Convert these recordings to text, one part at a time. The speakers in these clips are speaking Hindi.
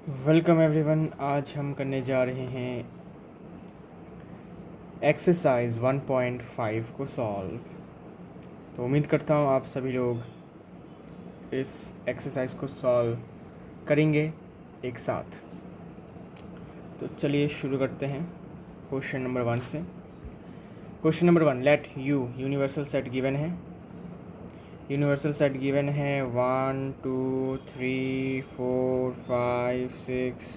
Welcome everyone. आज हम करने जा रहे हैं एक्सरसाइज 1.5 को सॉल्व। तो उम्मीद करता हूँ आप सभी लोग इस एक्सरसाइज को सॉल्व करेंगे एक साथ। तो चलिए शुरू करते हैं क्वेश्चन नंबर 1 से। Question number 1, let you universal set given है। यूनिवर्सल सेट गिवन है 1 2 3 4 5 6,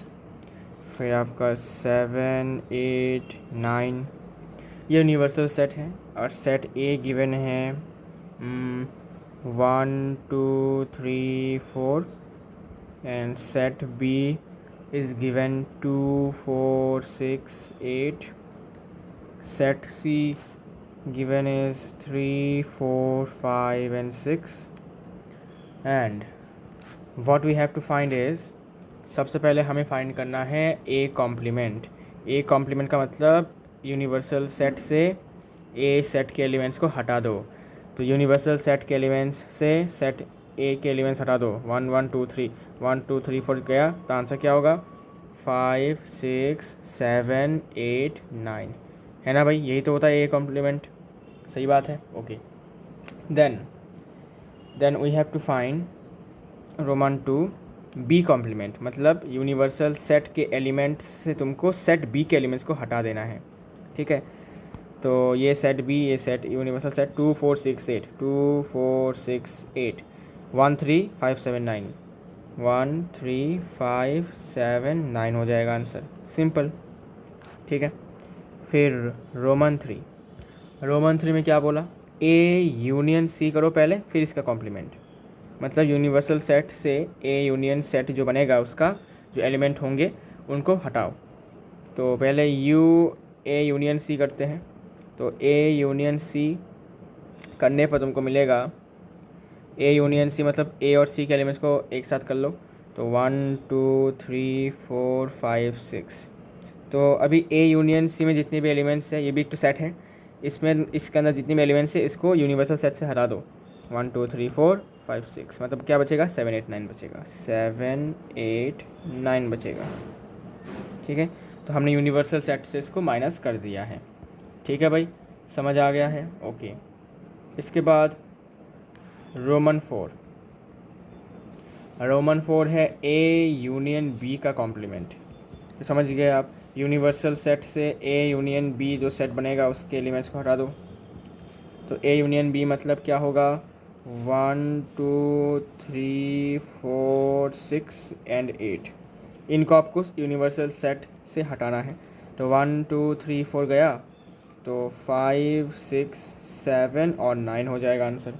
फिर आपका 7 8 9। ये यूनिवर्सल सेट है और सेट ए गिवन है 1 2 3 4 and set B is given 2 4 6 8। Set C given is 3 4 5 and 6 and what we have to find is, सबसे पहले हमें फाइंड करना है ए कॉम्प्लीमेंट। ए कॉम्प्लीमेंट का मतलब यूनिवर्सल सेट से ए सेट के एलिमेंट्स को हटा दो। तो यूनिवर्सल सेट के एलिमेंट्स से सेट ए के एलिमेंट्स हटा दो। 1 1 2 3 1 2 3 4 गया तो आंसर क्या होगा 5 6 7 8 9, है ना भाई? यही तो होता है ए कॉम्प्लीमेंट। सही बात है, okay. Then we have to find Roman 2 B complement, मतलब यूनिवर्सल सेट के एलिमेंट्स से तुमको सेट बी के एलिमेंट्स को हटा देना है, ठीक है? तो ये सेट बी, ये सेट यूनिवर्सल सेट 2 4 6 8 2 4 6 8 1 3 5 7 9 1 3 5 7 9 हो जाएगा आंसर, सिंपल, ठीक है। फिर रोमन 3 में क्या बोला, ए यूनियन सी करो पहले, फिर इसका कॉम्प्लीमेंट। मतलब यूनिवर्सल सेट से ए यूनियन सेट जो बनेगा उसका जो एलिमेंट होंगे उनको हटाओ। तो पहले ए यूनियन सी करते हैं। तो ए यूनियन सी करने पर तुमको मिलेगा, ए यूनियन सी मतलब ए और सी के एलिमेंट्स को एक साथ कर लो। तो 1 2 3 4 5 6। तो अभी ए यूनियन सी में जितने भी एलिमेंट्स हैं, ये भी एक तो सेट है, इसमें इसके अंदर जितने भी एलिमेंट्स है इसको यूनिवर्सल सेट से हटा दो। 1 2 3 4 5 6 मतलब क्या बचेगा 7 8 9 बचेगा, 7 8 9 बचेगा, ठीक है। तो हमने यूनिवर्सल सेट से इसको माइनस कर दिया है, ठीक है भाई, समझ आ गया है, ओके। इसके बाद रोमन 4 है ए यूनियन बी का कॉम्प्लीमेंट। तो समझ गए आप, यूनिवर्सल सेट से ए यूनियन बी जो सेट बनेगा उसके एलिमेंट्स को हटा दो। तो ए यूनियन बी मतलब क्या होगा 1 2 3 4 6 एंड 8। इनको आपको यूनिवर्सल सेट से हटाना है। तो 1 2 3 4 गया तो 5 6 7 और 9 हो जाएगा आंसर,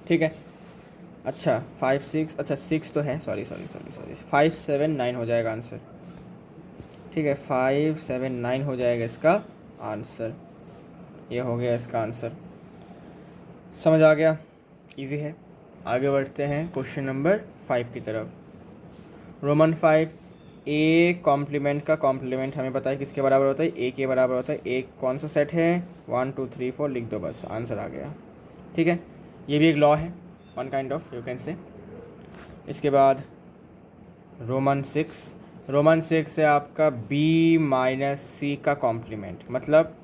ठीक है। अच्छा 5 6, अच्छा 6 तो है, सॉरी 5 7 9 हो जाएगा आंसर, ठीक है। 5 7 9 हो जाएगा इसका आंसर, ये हो गया इसका आंसर, समझ आ गया, इजी है। आगे बढ़ते हैं क्वेश्चन नंबर 5 की तरफ। रोमन 5 ए कॉम्प्लीमेंट का कॉम्प्लीमेंट हमें पता है किसके बराबर होता है, ए के बराबर होता है। ए कौन सा सेट है 1 2 3 4 लिख दो, बस आंसर आ गया, ठीक है। ये भी एक लॉ है, one kind of you can say. इसके बाद रोमन 6 है आपका बी माइनस सी का कॉम्प्लीमेंट, मतलब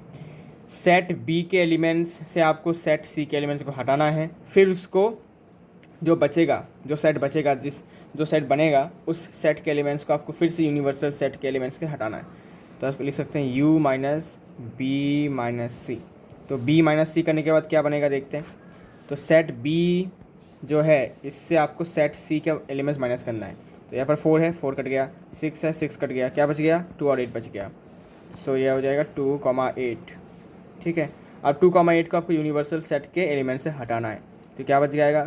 सेट बी के एलिमेंट्स से आपको सेट सी के एलिमेंट्स को हटाना है, फिर उसको जो बचेगा, जो सेट बचेगा, जो सेट बनेगा उस सेट के एलिमेंट्स को आपको फिर से यूनिवर्सल सेट के एलिमेंट्स के हटाना है। तो आप लिख सकते हैं यू माइनस बी माइनस सी। तो बी माइनस सी करने के बाद क्या बनेगा देखते हैं। तो सेट बी जो है इससे आपको सेट सी के एलिमेंट्स माइनस करना है। तो यहाँ पर 4 है, 4 कट गया, 6 है, 6 कट गया, क्या बच गया 2 और 8 बच गया। सो यह हो जाएगा 2 8, ठीक है। अब 2 8 को आपको यूनिवर्सल सेट के एलिमेंट से हटाना है। तो क्या बच जाएगा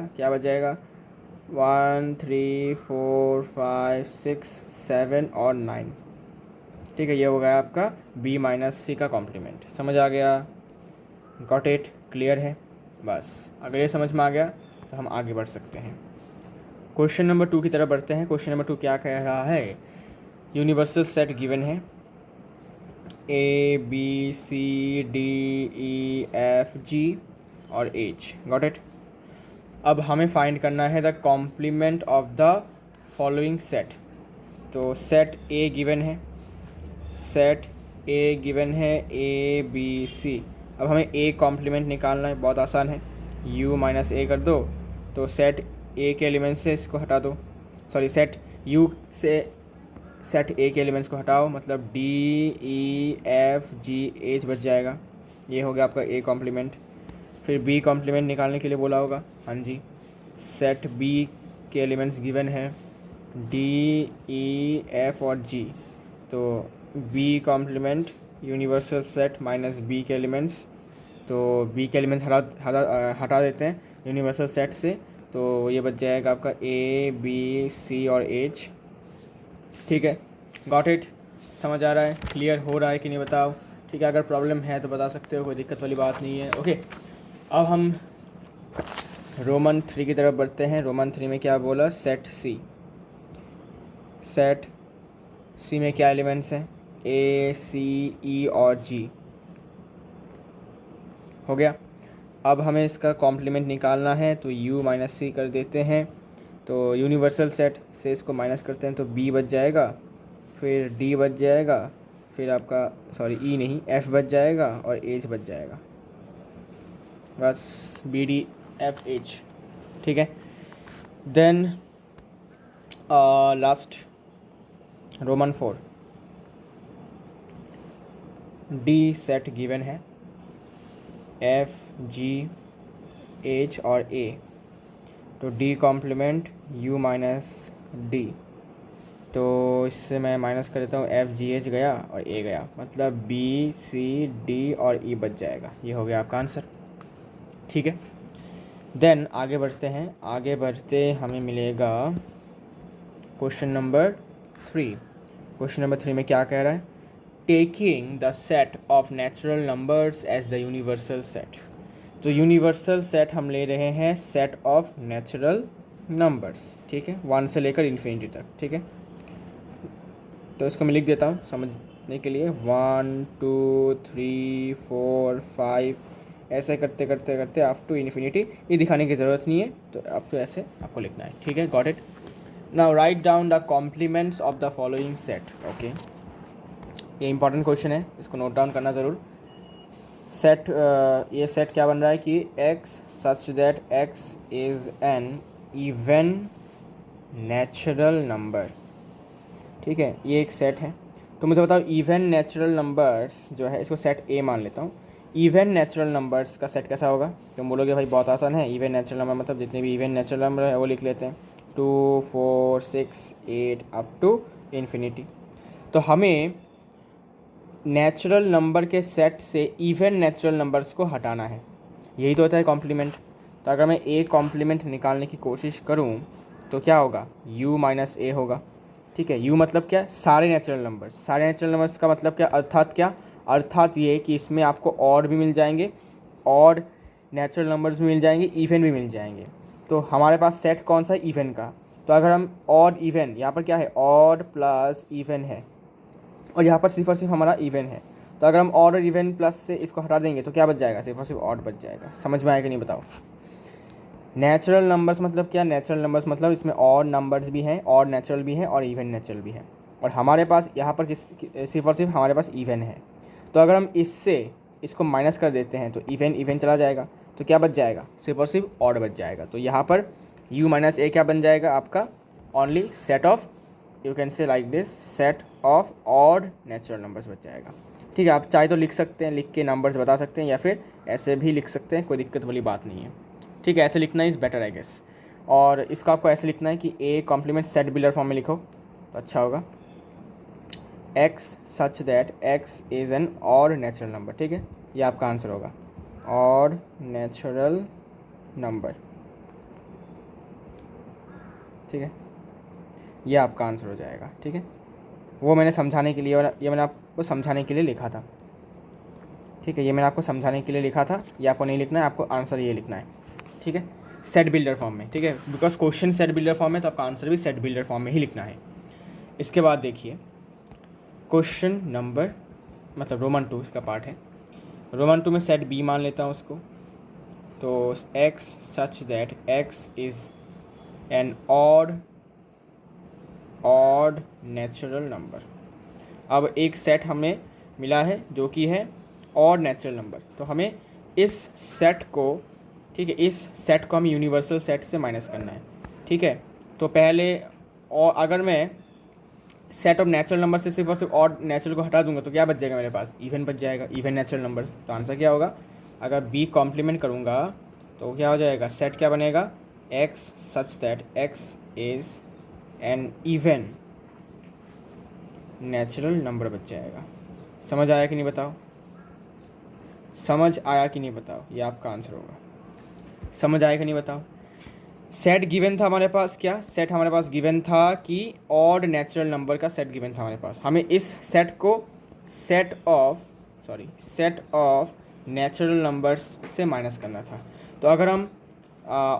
1 3 4 5 6 7 और 9, ठीक है। ये हो गया आपका बी माइनस सी का कॉम्प्लीमेंट, समझ आ गया, गॉट इट, क्लियर है। बस अगर ये समझ में आ गया तो हम आगे बढ़ सकते हैं। क्वेश्चन नंबर 2 की तरफ बढ़ते हैं। क्वेश्चन नंबर 2 क्या कह रहा है, यूनिवर्सल सेट गिवन है A B C D E F G और एच, गॉट इट। अब हमें फाइंड करना है the complement of the following set. तो सेट ए गिवन है, सेट ए गिवन है ए बी सी। अब हमें ए कॉम्प्लीमेंट निकालना है, बहुत आसान है, u माइनस ए कर दो, तो सेट ए के एलिमेंट से इसको हटा दो, सॉरी सेट u से सेट ए के एलिमेंट्स को हटाओ, मतलब D E F G H बच जाएगा। ये हो गया आपका ए कॉम्प्लीमेंट। फिर बी कॉम्प्लीमेंट निकालने के लिए बोला होगा, हाँ जी, सेट बी के एलिमेंट्स गिवन है डी ई एफ और जी, तो B complement universal set minus B के एलिमेंट्स, तो बी के एलिमेंट्स हटा देते हैं यूनिवर्सल सेट से, तो ये बच जाएगा आपका ए बी सी और एच। ठीक है, गॉट इट, समझ आ रहा है, क्लियर हो रहा है कि नहीं बताओ। ठीक है, अगर प्रॉब्लम है तो बता सकते हो, कोई दिक्कत वाली बात नहीं है। ओके, अब हम रोमन 3 की तरफ बढ़ते हैं। रोमन 3 में क्या बोला, सेट सी, सेट सी में क्या एलिमेंट्स हैं, ए सी ई और जी, हो गया। अब हमें इसका कॉम्प्लीमेंट निकालना है, तो u माइनस सी कर देते हैं, तो यूनिवर्सल सेट से इसको माइनस करते हैं तो b बच जाएगा, फिर d बच जाएगा, फिर आपका सॉरी e नहीं f बच जाएगा और h बच जाएगा, बस b d f h। ठीक है, then last Roman 4, d set given है एफ जी एच और ए, तो D complement U minus D, तो इससे मैं माइनस कर देता हूँ, एफ जी एच गया और ए गया, मतलब बी सी डी और ई बच जाएगा। ये हो गया आपका आंसर। ठीक है, देन आगे बढ़ते हैं, आगे बढ़ते हमें मिलेगा क्वेश्चन नंबर 3। क्वेश्चन नंबर 3 में क्या कह रहा है, taking the set of natural numbers as the universal set. तो यूनिवर्सल सेट हम ले रहे हैं सेट ऑफ नेचुरल नंबर्स, ठीक है, 1 से लेकर इन्फिनिटी तक। ठीक है, तो इसको मैं लिख देता हूँ समझने के लिए, 1 2 3 4 5, ऐसे करते करते करते अप टू इन्फिनिटी। ये दिखाने की ज़रूरत नहीं है, तो अप टू ऐसे आपको लिखना है। ठीक है, got it. Now write down the complements of the following set. Okay, ये इंपॉर्टेंट क्वेश्चन है, इसको नोट डाउन करना ज़रूर। सेट ये सेट क्या बन रहा है कि x such that x is N even natural number. ठीक है, ये एक सेट है, तो मुझे बताओ इवन नेचुरल नंबर्स जो है, इसको सेट ए मान लेता हूँ। इवन नेचुरल नंबर्स का सेट कैसा होगा, तुम बोलोगे भाई बहुत आसान है, इवन नेचुरल नंबर मतलब जितने भी इवन नेचुरल नंबर है वो लिख लेते हैं, 2 4 6 8 अप टू इन्फिनिटी। तो हमें नेचुरल नंबर के सेट से इवन नेचुरल नंबर्स को हटाना है, यही तो होता है कॉम्प्लीमेंट। तो अगर मैं ए कॉम्प्लीमेंट निकालने की कोशिश करूं तो क्या होगा, u माइनस ए होगा। ठीक है, u मतलब क्या, सारे नेचुरल नंबर्स, सारे नेचुरल नंबर्स का मतलब क्या, अर्थात क्या, अर्थात ये कि इसमें आपको ऑड भी मिल जाएंगे, ऑड नेचुरल नंबर्स भी मिल जाएंगे, इवन भी मिल जाएंगे। तो हमारे पास सेट कौन सा है, इवन का। तो अगर हम ऑड इवन, यहाँ पर क्या है, ऑड प्लस इवन है, और यहाँ पर सिर्फ और सिर्फ हमारा इवन है, तो अगर हम ऑड और इवन प्लस से इसको हटा देंगे तो क्या बच जाएगा, सिर्फ और सिर्फ ऑड बच जाएगा। समझ में आएगा कि नहीं बताओ। नेचुरल नंबर्स मतलब क्या, नेचुरल नंबर्स मतलब इसमें ऑड नंबर्स भी हैं, ऑड नेचुरल भी हैं और इवन नेचुरल भी हैं, और हमारे पास यहाँ पर सिर्फ और सिर्फ हमारे पास इवन है। तो अगर हम इससे इसको माइनस कर देते हैं तो इवन इवन चला जाएगा, तो क्या बच जाएगा, सिर्फ और सिर्फ ऑड बच जाएगा। तो यहाँ पर u माइनस ए क्या बन जाएगा आपका, only set of, you can say like this, set of odd natural numbers बच जाएगा। ठीक है, आप चाहे तो लिख सकते हैं, लिख के नंबर्स बता सकते हैं, या फिर ऐसे भी लिख सकते हैं, कोई दिक्कत वाली बात नहीं है। ठीक है, ऐसे लिखना इज़ बेटर आई गेस। और इसको आपको ऐसे लिखना है कि A complement set builder form में लिखो तो अच्छा होगा, x such that x is an odd natural number. ठीक है, ये आपका आंसर होगा, ऑड नेचुरल नंबर। ठीक है, ये आपका आंसर हो जाएगा। ठीक है, वो मैंने समझाने के लिए, ये मैंने आपको समझाने के लिए लिखा था। ठीक है, ये मैंने आपको समझाने के लिए लिखा था, ये आपको नहीं लिखना है, आपको आंसर ये लिखना है। ठीक है, सेट बिल्डर फॉर्म में। ठीक है, because question set builder form में, तो आपका आंसर भी सेट बिल्डर फॉर्म में ही लिखना है। इसके बाद देखिए क्वेश्चन नंबर, मतलब रोमन 2 इसका पार्ट है। रोमन 2 में सेट बी मान लेता हूँ उसको, तो x such that x is an odd odd natural number. अब एक सेट हमें मिला है जो कि है ऑड नेचुरल नंबर, तो हमें इस सेट को, ठीक है, इस सेट को हमें यूनिवर्सल सेट से माइनस करना है। ठीक है, तो पहले, और अगर मैं सेट ऑफ नेचुरल नंबर से सिर्फ और सिर्फ ऑड नेचुरल को हटा दूंगा तो क्या बच जाएगा मेरे पास, इवन बच जाएगा, इवन नेचुरल नंबर। तो आंसर क्या होगा, अगर बी कॉम्प्लीमेंट करूँगा तो क्या हो जाएगा, सेट क्या बनेगा, x such that x is an even natural number बच जाएगा। समझ आया कि नहीं बताओ, समझ आया कि नहीं बताओ, ये आपका आंसर होगा। समझ आया कि नहीं बताओ। सेट गिवन था हमारे पास, क्या सेट हमारे पास गिवन था कि ऑड नेचुरल नंबर का सेट गिवन था हमारे पास। हमें इस सेट को सेट ऑफ नेचुरल नंबर्स से माइनस करना था। तो अगर हम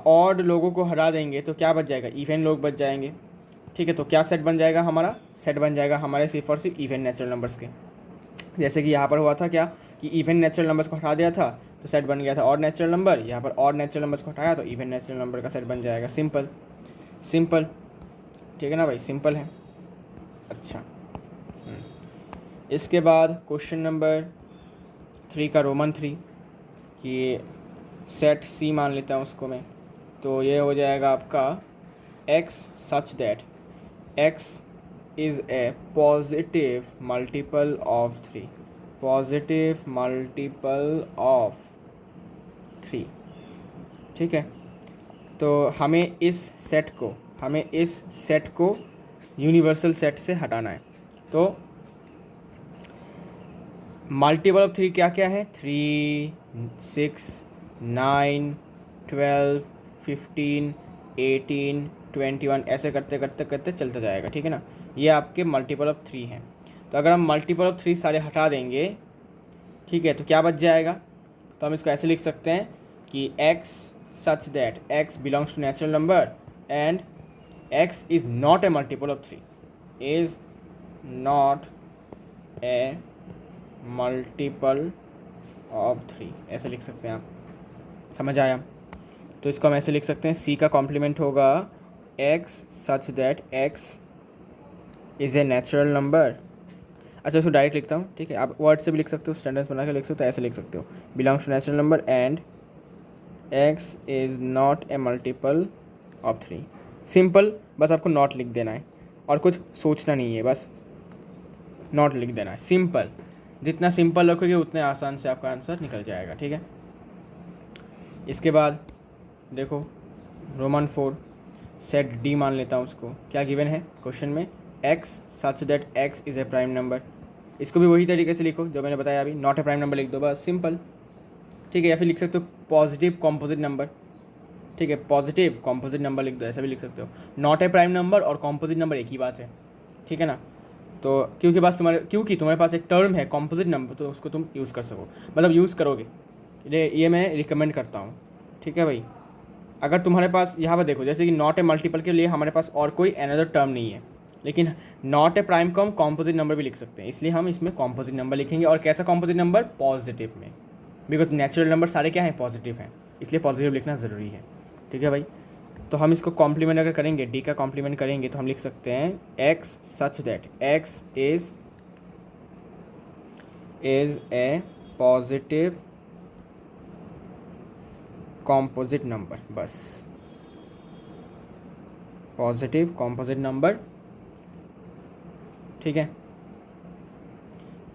ऑड लोगों को हटा देंगे तो क्या बच जाएगा, इवन लोग बच जाएंगे। ठीक है, तो क्या सेट बन जाएगा हमारा, सेट बन जाएगा हमारे सिर्फ और सिर्फ इवन नेचुरल नंबर्स के। जैसे कि यहाँ पर हुआ था क्या, कि इवन नेचुरल नंबर्स को हटा दिया था तो सेट बन गया था ऑड नेचुरल नंबर, यहाँ पर ऑड नेचुरल नंबर्स को हटाया तो इवन नेचुरल नंबर का सेट बन जाएगा। सिंपल सिंपल, ठीक है ना भाई, सिंपल है। अच्छा, इसके बाद क्वेश्चन नंबर 3 का रोमन 3 कि सेट सी मान लेता हूँ उसको मैं, तो ये हो जाएगा आपका x such that x is a positive multiple of 3, positive multiple of 3। ठीक है, तो हमें इस सेट को यूनिवर्सल सेट से हटाना है। तो मल्टीपल ऑफ 3 क्या क्या है, 3, 6, 9, 12, 15, 18, 21, ऐसे करते करते करते चलता जाएगा। ठीक है ना, ये आपके मल्टीपल ऑफ 3 हैं। तो अगर हम मल्टीपल ऑफ 3 सारे हटा देंगे, ठीक है, तो क्या बच जाएगा, तो हम इसको ऐसे लिख सकते हैं कि x such that x belongs to natural number and x is not a multiple of 3, is not a multiple of 3, ऐसे लिख सकते हैं आप। समझ आया, तो इसको हम ऐसे लिख सकते हैं, c का कॉम्प्लीमेंट होगा x such that x is a natural number. अच्छा, इसको डायरेक्ट लिखता हूँ, ठीक है, आप वर्ड से भी लिख सकते हो, सेंटेंस बना के लिख सकते हो, ऐसे लिख सकते हो, belongs to natural number and x is not a multiple of 3। Simple, बस आपको नॉट लिख देना है और कुछ सोचना नहीं है, बस नॉट लिख देना है। सिंपल, जितना सिंपल रखोगे उतने आसान से आपका आंसर निकल जाएगा। ठीक है, इसके बाद देखो रोमन 4 सेट डी मान लेता हूँ उसको, क्या गिवन है क्वेश्चन में, x such that x is a prime number. इसको भी वही तरीके से लिखो जो मैंने बताया अभी, नॉट ए प्राइम नंबर लिख दो बस, सिंपल। ठीक है, या फिर लिख सकते हो पॉजिटिव कॉम्पोजिट नंबर। ठीक है, पॉजिटिव कॉम्पोजिट नंबर लिख दो, ऐसा भी लिख सकते हो। नॉट ए प्राइम नंबर और कॉम्पोजिट नंबर एक ही बात है। ठीक है ना, तो क्योंकि तुम्हारे पास एक टर्म है कॉम्पोजिट नंबर, तो उसको तुम यूज़ कर सको, मतलब यूज़ करोगे, ये मैं रिकमेंड करता हूँ। ठीक है भाई, अगर तुम्हारे पास यहाँ पर देखो, जैसे कि नॉट ए मल्टीपल के लिए हमारे पास और कोई अनदर टर्म नहीं है, लेकिन नॉट ए प्राइम को हम कॉम्पोजिट नंबर भी लिख सकते हैं, इसलिए हम इसमें कॉम्पोजिट नंबर लिखेंगे। और कैसा कॉम्पोजिट नंबर, पॉजिटिव में, बिकॉज नेचुरल नंबर सारे क्या हैं, पॉजिटिव हैं, इसलिए पॉजिटिव लिखना ज़रूरी है। ठीक है भाई, तो हम इसको कॉम्प्लीमेंट अगर करेंगे, डी का कॉम्प्लीमेंट करेंगे तो हम लिख सकते हैं x such that x is a positive composite number, बस पॉजिटिव कॉम्पोजिट नंबर। ठीक है,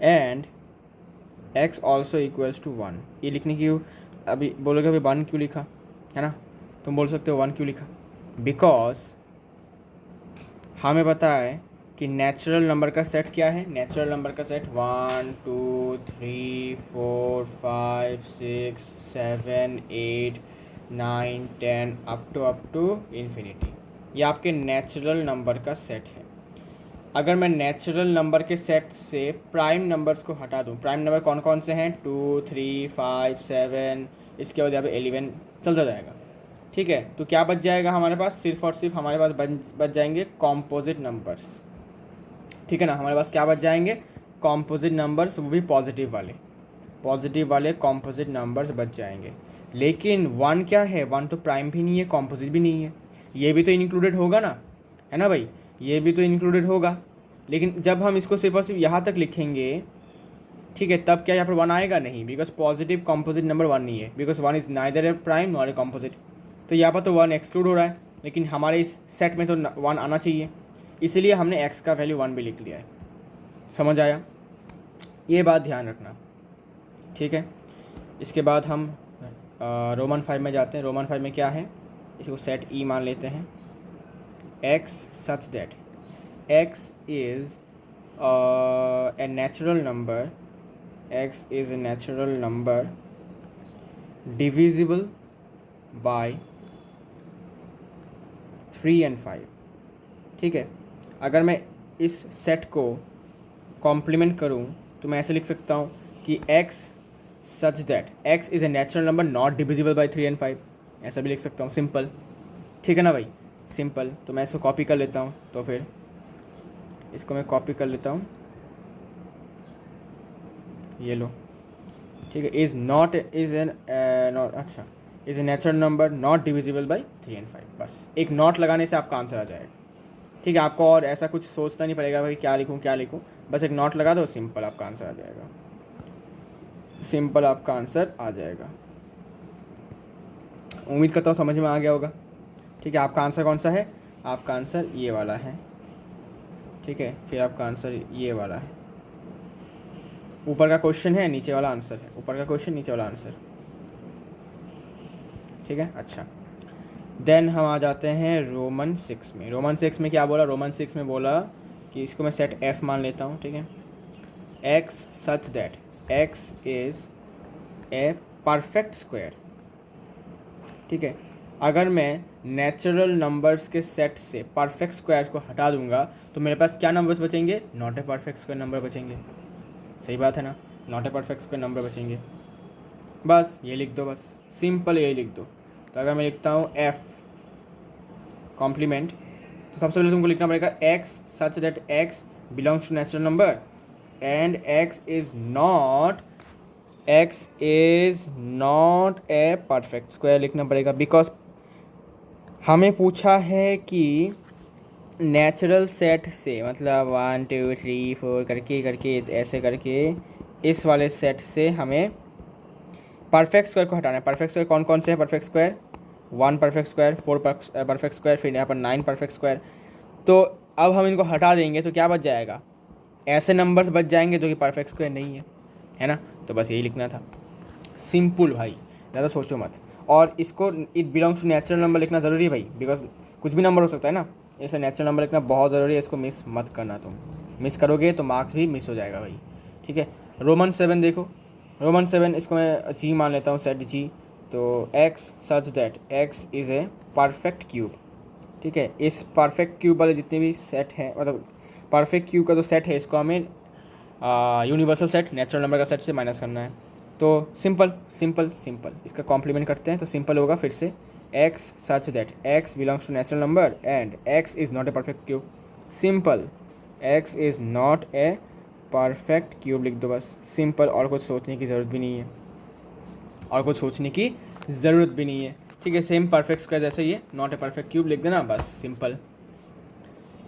and x also equals to 1। ये लिखने की अभी बोलोगे अभी 1 क्यों लिखा है ना, तुम बोल सकते हो 1 क्यों लिखा, बिकॉज हमें पता है कि नेचुरल नंबर का सेट क्या है, नेचुरल नंबर का सेट 1 2 3 4 5 6 7 8 9 10 अप टू इन्फिनिटी, ये आपके नेचुरल नंबर का सेट है। अगर मैं नेचुरल नंबर के सेट से प्राइम नंबर्स को हटा दूं, प्राइम नंबर कौन कौन से हैं, 2 3 5 7, इसके बाद यहाँ पे 11 चलता जाएगा। ठीक है, तो क्या बच जाएगा हमारे पास, सिर्फ और सिर्फ हमारे पास बच जाएंगे कॉम्पोजिट नंबर्स। ठीक है ना, हमारे पास क्या बच जाएंगे, कॉम्पोजिट नंबर्स, वो भी पॉजिटिव वाले कॉम्पोजिट नंबर्स बच जाएंगे। लेकिन 1 क्या है, 1 तो प्राइम भी नहीं है, कॉम्पोजिट भी नहीं है, ये भी तो इंक्लूडेड होगा ना, है ना भाई। ये भी तो इंक्लूडेड होगा, लेकिन जब हम इसको सिर्फ और सिर्फ यहाँ तक लिखेंगे, ठीक है, तब क्या यहाँ पर 1 आएगा? नहीं, बिकॉज पॉजिटिव कॉम्पोजिट नंबर 1 नहीं है, because 1 is neither A prime nor a composite. तो यहाँ पर तो 1 एक्सक्लूड हो रहा है, लेकिन हमारे इस सेट में तो 1 आना चाहिए, इसलिए हमने x का वैल्यू 1 भी लिख लिया है। समझ आया? ये बात ध्यान रखना, ठीक है। इसके बाद हम रोमन 5 में जाते हैं। रोमन 5 में क्या है? इसको सेट ई मान लेते हैं। x such that x is a natural number, x is a natural number divisible by 3 and 5, ठीक है। अगर मैं इस सेट को कॉम्प्लीमेंट करूं तो मैं ऐसे लिख सकता हूं कि x such that x is a natural number not divisible by 3 and 5, ऐसा भी लिख सकता हूं। सिंपल, ठीक है ना भाई, सिंपल। तो मैं इसको कॉपी कर लेता हूं, तो फिर इसको मैं कॉपी कर लेता हूं, ये लो, ठीक है। Is not is N not, अच्छा, is a natural number not divisible by 3 and 5। बस एक नॉट लगाने से आपका आंसर आ जाएगा, ठीक है। आपको और ऐसा कुछ सोचना नहीं पड़ेगा भाई क्या लिखूं क्या लिखूं, बस एक नॉट लगा दो, सिंपल आपका आंसर आ जाएगा, सिंपल आपका आंसर आ जाएगा। उम्मीद करता हूँ समझ में आ गया होगा, ठीक है। आपका आंसर कौन सा है? आपका आंसर ये वाला है, ठीक है। फिर आपका आंसर ये वाला है। ऊपर का क्वेश्चन है, नीचे वाला आंसर है। ऊपर का क्वेश्चन, नीचे वाला आंसर, ठीक है। अच्छा, देन हम आ जाते हैं रोमन 6 में। रोमन 6 में क्या बोला? रोमन 6 में बोला कि इसको मैं सेट f मान लेता हूँ, ठीक है। x such that x is a perfect square, ठीक है। अगर मैं नेचुरल नंबर्स के सेट से परफेक्ट स्क्वायर्स को हटा दूंगा तो मेरे पास क्या नंबर्स बचेंगे? Not a perfect square number बचेंगे। सही बात है ना, not a perfect square number बचेंगे। बस ये लिख दो, बस सिंपल यही लिख दो। तो अगर मैं लिखता हूँ f कॉम्प्लीमेंट, तो सबसे पहले तुमको लिखना पड़ेगा x such that x belongs to natural number and x is not a perfect square लिखना पड़ेगा, बिकॉज हमें पूछा है कि नेचुरल सेट से, मतलब 1 2 3 4 करके करके ऐसे करके इस वाले सेट से हमें परफेक्ट स्क्वायर को हटाना है। परफेक्ट स्क्वायर कौन कौन से हैं? Perfect square 1 perfect square, 4 perfect square, फिर यहाँ पर 9 परफेक्ट स्क्वायर। तो अब हम इनको हटा देंगे तो क्या बच जाएगा? ऐसे नंबर्स बच जाएंगे जो कि परफेक्ट स्क्वायर नहीं है ना। तो बस यही लिखना था, सिंपल भाई, ज़्यादा सोचो मत। और इसको it belongs to natural number लिखना ज़रूरी है भाई, बिकॉज कुछ भी नंबर हो सकता है ना, ऐसे नेचुरल नंबर लिखना बहुत ज़रूरी है। इसको मिस मत करना, तुम मिस करोगे तो मार्क्स भी मिस हो जाएगा भाई, ठीक है। रोमन 7 देखो, रोमन 7 इसको मैं जी मान लेता हूँ, सेट जी। तो x such that x is a perfect cube, ठीक है। इस परफेक्ट क्यूब वाले जितने भी सेट हैं, मतलब परफेक्ट क्यूब का जो सेट है, इसको हमें यूनिवर्सल सेट नेचुरल नंबर का सेट से माइनस करना है। तो सिंपल सिंपल सिंपल इसका कॉम्प्लीमेंट करते हैं, तो सिंपल होगा फिर से x such that x belongs to natural number and x is not a perfect cube. Simple, x is not a perfect cube लिख दो, बस सिंपल। और कुछ सोचने की ज़रूरत भी नहीं है, और कुछ सोचने की ज़रूरत भी नहीं है, ठीक है। सेम परफेक्ट स्क्वायर जैसे ये नॉट ए परफेक्ट क्यूब लिख देना, बस सिंपल,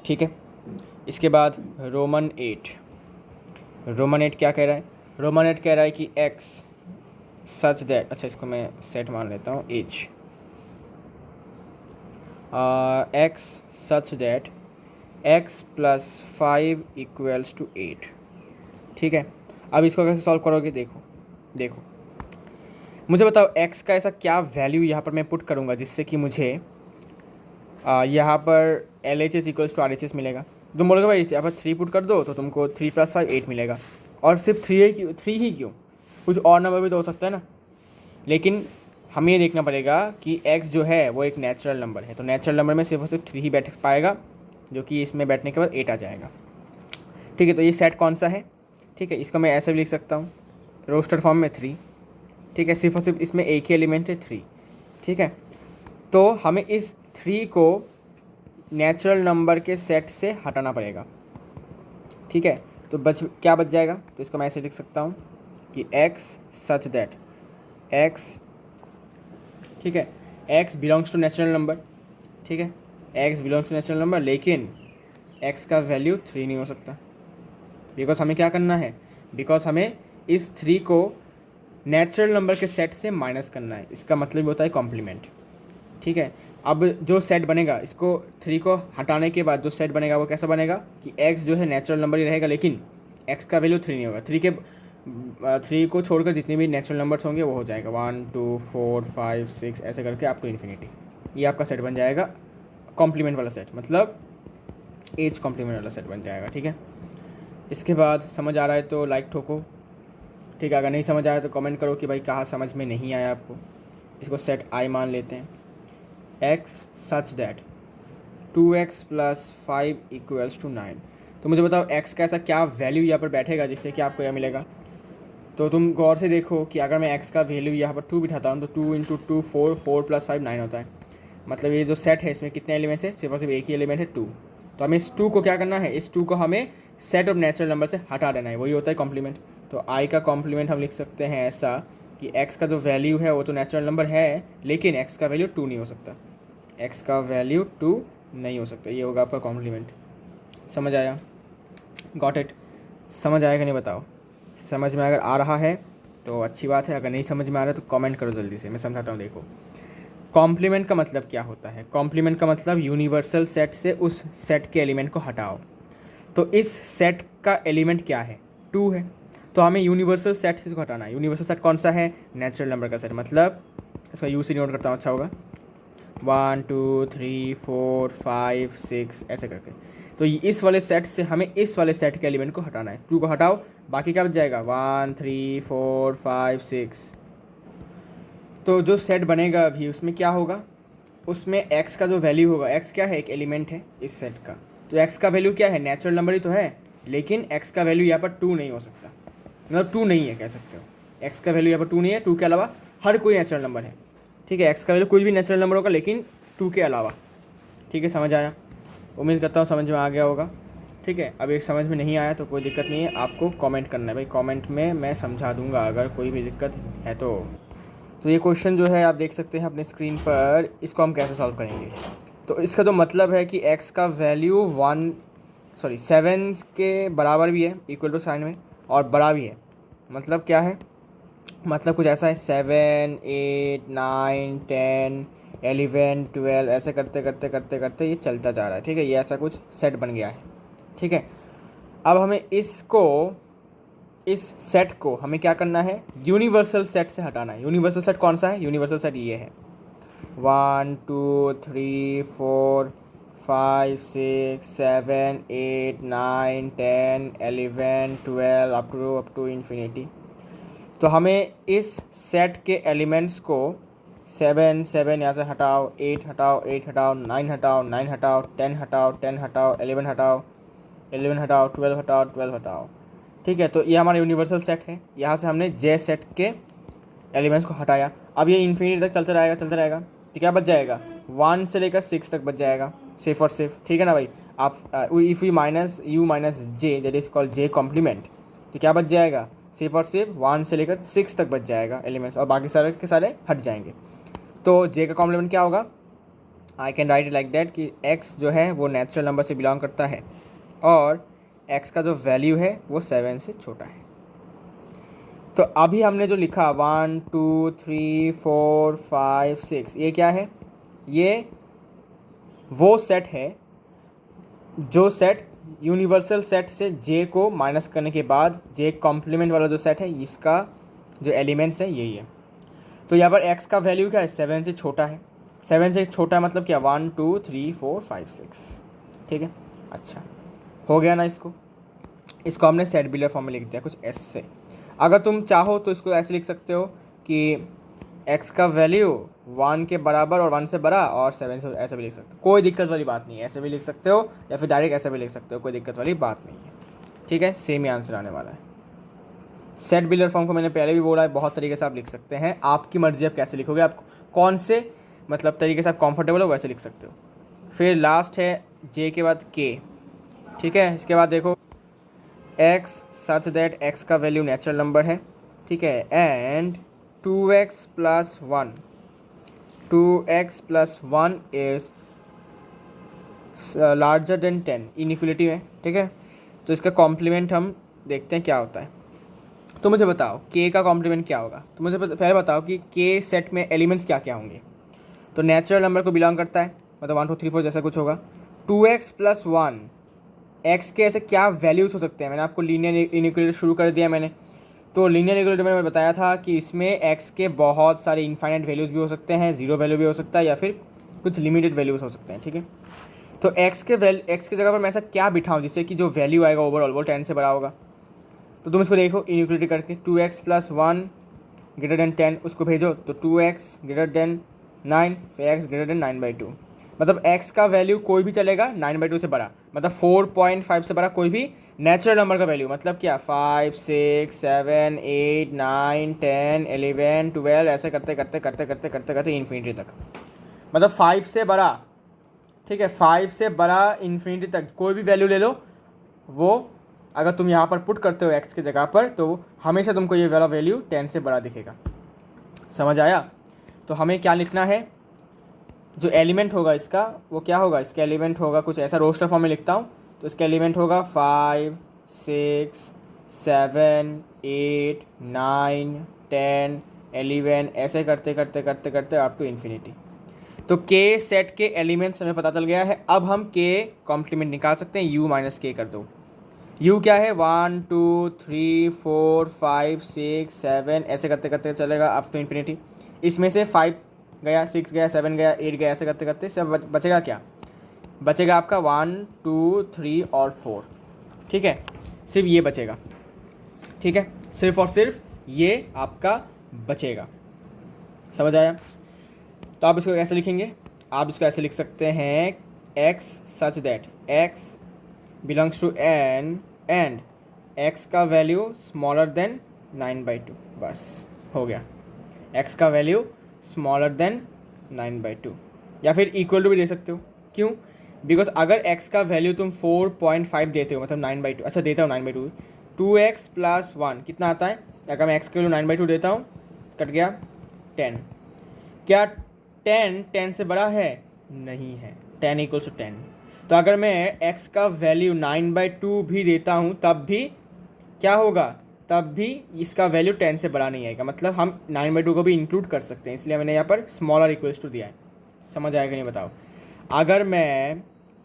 ठीक है। इसके बाद रोमन 8। रोमन 8 क्या कह रहा है? रोमन 8 कह रहा है कि x सच दैट, अच्छा इसको मैं सेट मान लेता हूँ h, x such that x plus 5 equals to 8, ठीक है। अब इसको कैसे सॉल्व करोगे? देखो देखो, मुझे बताओ x का ऐसा क्या वैल्यू यहाँ पर मैं पुट करूँगा जिससे कि मुझे यहाँ पर LHS इक्वल्स टू RHS मिलेगा। तुम बोलोगे भाई यहाँ पर 3 पुट कर दो तो तुमको 3 + 5 8 मिलेगा, और सिर्फ 3 ही क्यों, कुछ और नंबर भी तो हो सकता है ना। लेकिन हमें ये देखना पड़ेगा कि x जो है वो एक नेचुरल नंबर है, तो नेचुरल नंबर में सिर्फ और सिर्फ 3 ही बैठ पाएगा, जो कि इसमें बैठने के बाद 8 आ जाएगा, ठीक है। तो ये सेट कौन सा है? ठीक है, इसको मैं ऐसे भी लिख सकता हूँ रोस्टर फॉर्म में 3, ठीक है। सिर्फ और सिर्फ इसमें एक ही एलिमेंट है 3, ठीक है। तो हमें इस 3 को नेचुरल नंबर के सेट से हटाना पड़ेगा, ठीक है। तो क्या बच जाएगा? तो इसको मैं ऐसे लिख सकता हूँ कि x सच दैट x, ठीक है, x belongs to natural number, ठीक है, x belongs to natural number, लेकिन एक्स का वैल्यू 3 नहीं हो सकता, बिकॉज हमें क्या करना है, बिकॉज हमें इस 3 को नेचुरल नंबर के सेट से माइनस करना है, इसका मतलब होता है कॉम्प्लीमेंट। ठीक है, अब जो सेट बनेगा, इसको 3 को हटाने के बाद जो सेट बनेगा वो कैसा बनेगा कि x जो है नेचुरल नंबर ही रहेगा, लेकिन x का वैल्यू 3 नहीं होगा। 3 को छोड़कर जितने भी नेचुरल नंबर्स होंगे वो हो जाएगा 1 2 4 5 6 ऐसे करके अप टू इन्फिनिटी। ये आपका सेट बन जाएगा कॉम्प्लीमेंट वाला सेट, मतलब एज कॉम्प्लीमेंट वाला सेट बन जाएगा। ठीक है, इसके बाद समझ आ रहा है तो लाइक ठोको। ठीक है, अगर नहीं समझ आया तो कमेंट करो कि भाई कहाँ समझ में नहीं आया आपको। इसको सेट आई मान लेते हैं, x सच दैट 2x + 5 = 9। तो मुझे बताओ x का ऐसा क्या वैल्यू यहाँ पर बैठेगा जिससे कि आपको यह मिलेगा। तो तुम गौर से देखो कि अगर मैं x का वैल्यू यहाँ पर 2 बिठाता हूँ तो 2 × 2 4, 4 + 5 9 होता है। मतलब ये जो सेट है इसमें कितने एलिमेंट्स है, सिर्फ और सिर्फ एक ही एलिमेंट है 2। तो हमें इस 2 को क्या करना है, इस 2 को हमें सेट ऑफ नेचुरल नंबर से हटा देना है, वही होता है कॉम्प्लीमेंट। तो i का कॉम्प्लीमेंट हम लिख सकते हैं ऐसा कि x का जो वैल्यू है वो तो नेचुरल नंबर है, लेकिन x का वैल्यू 2 नहीं हो सकता, x का वैल्यू 2 नहीं हो सकता। ये होगा आपका कॉम्प्लीमेंट। समझ आया? Got it? समझ आएगा नहीं बताओ? समझ में अगर आ रहा है तो अच्छी बात है, अगर नहीं समझ में आ रहा है तो कमेंट करो जल्दी से, मैं समझाता हूँ। देखो, कॉम्प्लीमेंट का मतलब क्या होता है। कॉम्प्लीमेंट का मतलब यूनिवर्सल सेट से उस सेट के एलिमेंट को हटाओ। तो इस सेट का एलिमेंट क्या है, 2 है, तो हमें यूनिवर्सल सेट से इसको हटाना है। यूनिवर्सल सेट कौन सा है, नेचुरल नंबर का सेट, मतलब इसका यू से नोट करता हूँ, अच्छा होगा 1 2 3 4 5 6 ऐसे करके। तो इस वाले सेट से हमें इस वाले सेट के एलिमेंट को हटाना है। 2 को हटाओ, बाकी क्या बच जाएगा 1 3 4 5 6। तो जो सेट बनेगा अभी उसमें क्या होगा, उसमें x का जो वैल्यू होगा, x क्या है, एक एलिमेंट है इस सेट का, तो x का वैल्यू क्या है, नेचुरल नंबर ही तो है, लेकिन x का वैल्यू यहाँ पर 2 नहीं हो सकता, मतलब 2 नहीं है कह सकते हो। x का वैल्यू यहाँ पर 2 नहीं है, 2 के अलावा हर कोई नेचुरल नंबर है। ठीक है, x का वैल्यू कोई भी नेचुरल नंबर होगा लेकिन 2 के अलावा। ठीक है, समझ आया? उम्मीद करता हूँ समझ में आ गया होगा। ठीक है, अब एक समझ में नहीं आया तो कोई दिक्कत नहीं है, आपको कमेंट करना है भाई, कमेंट में मैं समझा दूंगा अगर कोई भी दिक्कत है तो ये क्वेश्चन जो है आप देख सकते हैं अपने स्क्रीन पर, इसको हम कैसे सॉल्व करेंगे। तो इसका जो मतलब है कि x का वैल्यू 7 के बराबर भी है, इक्वल टू साइन में, और बड़ा भी है। मतलब क्या है, मतलब कुछ ऐसा है 7 8 9 10 11 12 ऐसे करते करते करते करते ये चलता जा रहा है। ठीक है, ये ऐसा कुछ सेट बन गया है। ठीक है, अब हमें इस सेट को हमें क्या करना है, यूनिवर्सल सेट से हटाना है। यूनिवर्सल सेट कौन सा है, यूनिवर्सल सेट ये है 1 2 3 4 5 6 7 8 9 10 11 12 अप टू इन्फिनिटी। तो हमें इस सेट के एलिमेंट्स को 7 7 यहाँ से हटाओ, 8 हटाओ, 8 हटाओ, 9 हटाओ, 9 हटाओ, 10 हटाओ, 10 हटाओ, 11 हटाओ, 11 हटाओ, 12 हटाओ, 12 हटाओ। ठीक है, तो ये हमारा यूनिवर्सल सेट है। यहाँ से हमने जे सेट के एलिमेंट्स को हटाया। अब ये इन्फिनिटी तक चलता रहेगा। तो क्या बच जाएगा, 1 से लेकर 6 तक बच जाएगा, सिर्फ और सिर्फ। ठीक है ना भाई, आप if you minus J that is called J complement, तो क्या बच जाएगा, सिर्फ और सिर्फ 1 से लेकर 6 तक बच जाएगा एलिमेंट्स, और बाकी सारे के सारे हट जाएंगे। तो जे का कॉम्प्लीमेंट क्या होगा, I can write it like that कि एक्स जो है वो नेचुरल नंबर से बिलोंग करता है और एक्स का जो वैल्यू है वो 7 से छोटा है। तो अभी हमने जो लिखा 1 2 3 4 5 6, ये क्या है, ये वो सेट है जो सेट यूनिवर्सल सेट से जे को माइनस करने के बाद जे कॉम्प्लीमेंट वाला जो सेट है, इसका जो एलिमेंट्स है यही है। तो यहाँ पर एक्स का वैल्यू क्या है, 7 से छोटा है। 7 से छोटा है मतलब क्या, 1 2 3 4 5 6। ठीक है, अच्छा हो गया ना। इसको हमने सेट बिलर फॉर्म में लिख दिया कुछ ऐसे। अगर तुम चाहो तो इसको ऐसे लिख सकते हो कि x का वैल्यू 1 के बराबर और 1 से बड़ा और 7 से, ऐसे भी लिख सकते हो, कोई दिक्कत वाली बात नहीं है। ऐसे भी लिख सकते हो या फिर डायरेक्ट ऐसे भी लिख सकते हो, कोई दिक्कत वाली बात नहीं है। ठीक है, सेम ही आंसर आने वाला है। सेट बिलर फॉर्म को मैंने पहले भी बोला है, बहुत तरीके से आप लिख सकते हैं, आपकी मर्जी आप कैसे लिखोगे, आप कौन से मतलब तरीके से आप कंफर्टेबल हो वैसे लिख सकते हो। फिर लास्ट है जे के बाद के। ठीक है, इसके बाद देखो x सच दैट x का वैल्यू नेचुरल नंबर है। ठीक है, and 2x + 1 is larger than 10 inequality है, ठीक है। तो इसका कॉम्प्लीमेंट हम देखते हैं क्या होता है। तो मुझे बताओ के का कॉम्प्लीमेंट क्या होगा। तो मुझे पहले बताओ कि के सेट में एलिमेंट्स क्या क्या होंगे। तो नेचुरल नंबर को बिलोंग करता है, मतलब 1 2 3 4 जैसा कुछ होगा। 2x + 1, एक्स के ऐसे क्या वैल्यूज़ हो सकते हैं। मैंने आपको लीनियर इनइक्वलिटी शुरू कर दिया मैंने। तो लीनियर इनइक्वलिटी में मैंने बताया था कि इसमें एक्स के बहुत सारे इनफाइनाइट वैल्यूज़ भी हो सकते हैं, जीरो वैल्यू भी हो सकता है, या फिर कुछ लिमिटेड वैल्यूज़ हो सकते हैं, ठीक है। तो एक्स के जगह पर मैं ऐसा क्या बिठाऊँ जिससे कि जो वैल्यू आएगा ओवरऑल वो 10 से बड़ा होगा। तो तुम इसको देखो इनइक्वलिटी करके, 2x + 1 > 10 उसको भेजो तो 2x > 9, फिर x > 9/2। मतलब x का वैल्यू कोई भी चलेगा 9/2 से बड़ा, मतलब 4.5 से बड़ा कोई भी नेचुरल नंबर का वैल्यू। मतलब क्या 5 6 7 8 9 10 11 12 ऐसे करते करते करते करते करते करते इन्फिनिटी तक। मतलब 5 से बड़ा, ठीक है, 5 से बड़ा इन्फिनिटी तक कोई भी वैल्यू ले लो, वो अगर तुम यहाँ पर पुट करते हो x की जगह पर तो हमेशा तुमको ये वाला वैल्यू 10 से बड़ा दिखेगा। समझ आया। तो हमें क्या लिखना है, जो एलिमेंट होगा इसका वो क्या होगा। इसका एलिमेंट होगा कुछ ऐसा, रोस्टर फॉर्म में लिखता हूँ। तो इसका एलिमेंट होगा 5 6 7 8 9 10 11 ऐसे करते करते करते करते अप टू इन्फिनिटी। तो के सेट के एलिमेंट्स हमें पता चल गया है। अब हम के कॉम्प्लीमेंट निकाल सकते हैं। u - k कर दो। u क्या है, 1 2 3 4 5 6 7 ऐसे करते करते चलेगा अप टू इन्फिनिटी। इसमें से 5 गया, 6 गया, 7 गया, 8 गया, ऐसे करते करते सब बचेगा क्या, बचेगा आपका 1 2 3 और 4, ठीक है। सिर्फ ये बचेगा, ठीक है, सिर्फ और सिर्फ ये आपका बचेगा। समझ आया। तो आप इसको कैसे लिखेंगे, आप इसको ऐसे लिख सकते हैं x such that x belongs to n and x का वैल्यू स्मॉलर देन 9/2। बस हो गया, x का वैल्यू स्मॉलर देन 9/2, या फिर इक्वल टू भी दे सकते हो। क्यों, बिकॉज अगर x का वैल्यू तुम 4.5 देते हो, मतलब 9/2, अच्छा देता हूँ 9/2, 2x + 1 कितना आता है। अगर मैं x के वैल्यू 9/2 देता हूँ, कट गया 10। क्या 10 से बड़ा है, नहीं है, 10 = 10। तो अगर मैं x का वैल्यू 9/2 भी देता हूँ तब भी क्या होगा, तब भी इसका वैल्यू 10 से बड़ा नहीं आएगा। मतलब हम 9/2 को भी इंक्लूड कर सकते हैं, इसलिए मैंने यहाँ पर स्मॉलर इक्वल्स टू दिया है। समझ आएगा नहीं बताओ। अगर मैं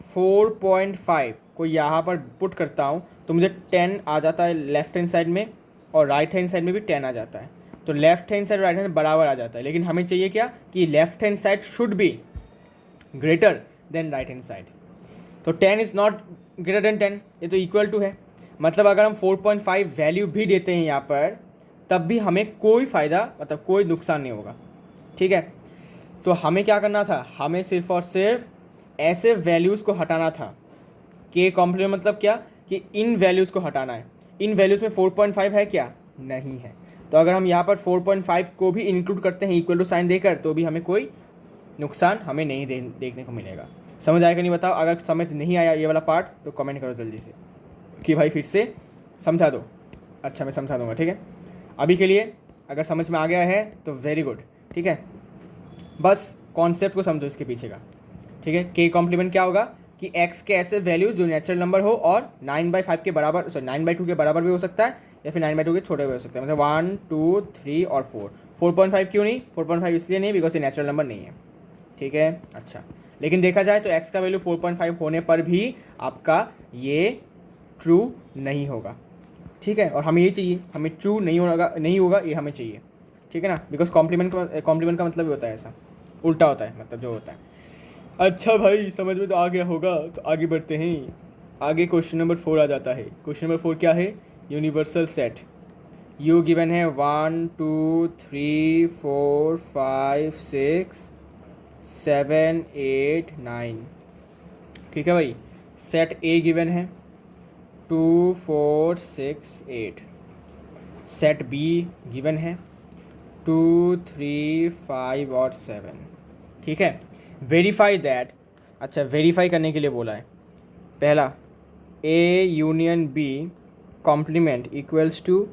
4.5 को यहाँ पर पुट करता हूँ तो मुझे 10 आ जाता है लेफ्ट हैंड साइड में, और राइट हैंड साइड में भी 10 आ जाता है। तो left hand side right hand बराबर आ जाता है, लेकिन हमें चाहिए क्या कि left hand side should be greater than right hand side. तो 10 इज़ नॉट ग्रेटर देन 10, ये तो इक्वल टू है। मतलब अगर हम 4.5 वैल्यू भी देते हैं यहाँ पर तब भी हमें कोई फ़ायदा, मतलब कोई नुकसान नहीं होगा, ठीक है। तो हमें क्या करना था, हमें सिर्फ और सिर्फ ऐसे वैल्यूज़ को हटाना था। के कॉम्प्लीमेंट मतलब क्या कि इन वैल्यूज़ को हटाना है। इन वैल्यूज़ में 4.5 है क्या, नहीं है। तो अगर हम यहाँ पर 4.5 को भी इंक्लूड करते हैं इक्वल टू साइन देकर, तो भी हमें कोई नुकसान हमें नहीं देखने को मिलेगा। समझ आएगा नहीं बताओ। अगर समझ नहीं आया ये वाला पार्ट तो कमेंट करो जल्दी से कि भाई फिर से समझा दो। अच्छा, मैं समझा दूंगा, ठीक है। अभी के लिए अगर समझ में आ गया है तो वेरी गुड, ठीक है। बस कॉन्सेप्ट को समझो इसके पीछे का, ठीक है। के कॉम्प्लीमेंट क्या होगा कि x के ऐसे वैल्यूज जो नेचुरल नंबर हो और 9/5 के बराबर, सॉरी 9/2 के बराबर भी हो सकता है, या फिर 9/2 के छोटे भी हो सकते हैं। मतलब 1 2 3 और 4। 4.5 क्यों नहीं, 4.5 इसलिए नहीं बिकॉज ये नेचुरल नंबर नहीं है, ठीक है। अच्छा, लेकिन देखा जाए तो x का वैल्यू 4.5 होने पर भी आपका ये ट्रू नहीं होगा, ठीक है। और हमें ये चाहिए, हमें ट्रू नहीं होगा ये हमें चाहिए, ठीक है ना। बिकॉज कॉम्प्लीमेंट का मतलब ही होता है ऐसा, उल्टा होता है, मतलब जो होता है। अच्छा भाई, समझ में तो आ गया होगा, तो आगे बढ़ते हैं। आगे क्वेश्चन नंबर 4 आ जाता है। क्वेश्चन नंबर 4 क्या है, यूनिवर्सल सेट। यू गिवन है 1 2 3 4 5 6 7 8 9, ठीक है भाई। सेट ए गिवन है 2 4 6 8। सेट बी गिवन है 2 3 5 और 7, ठीक है। वेरीफाई दैट, अच्छा वेरीफाई करने के लिए बोला है। पहला, A union B complement equals to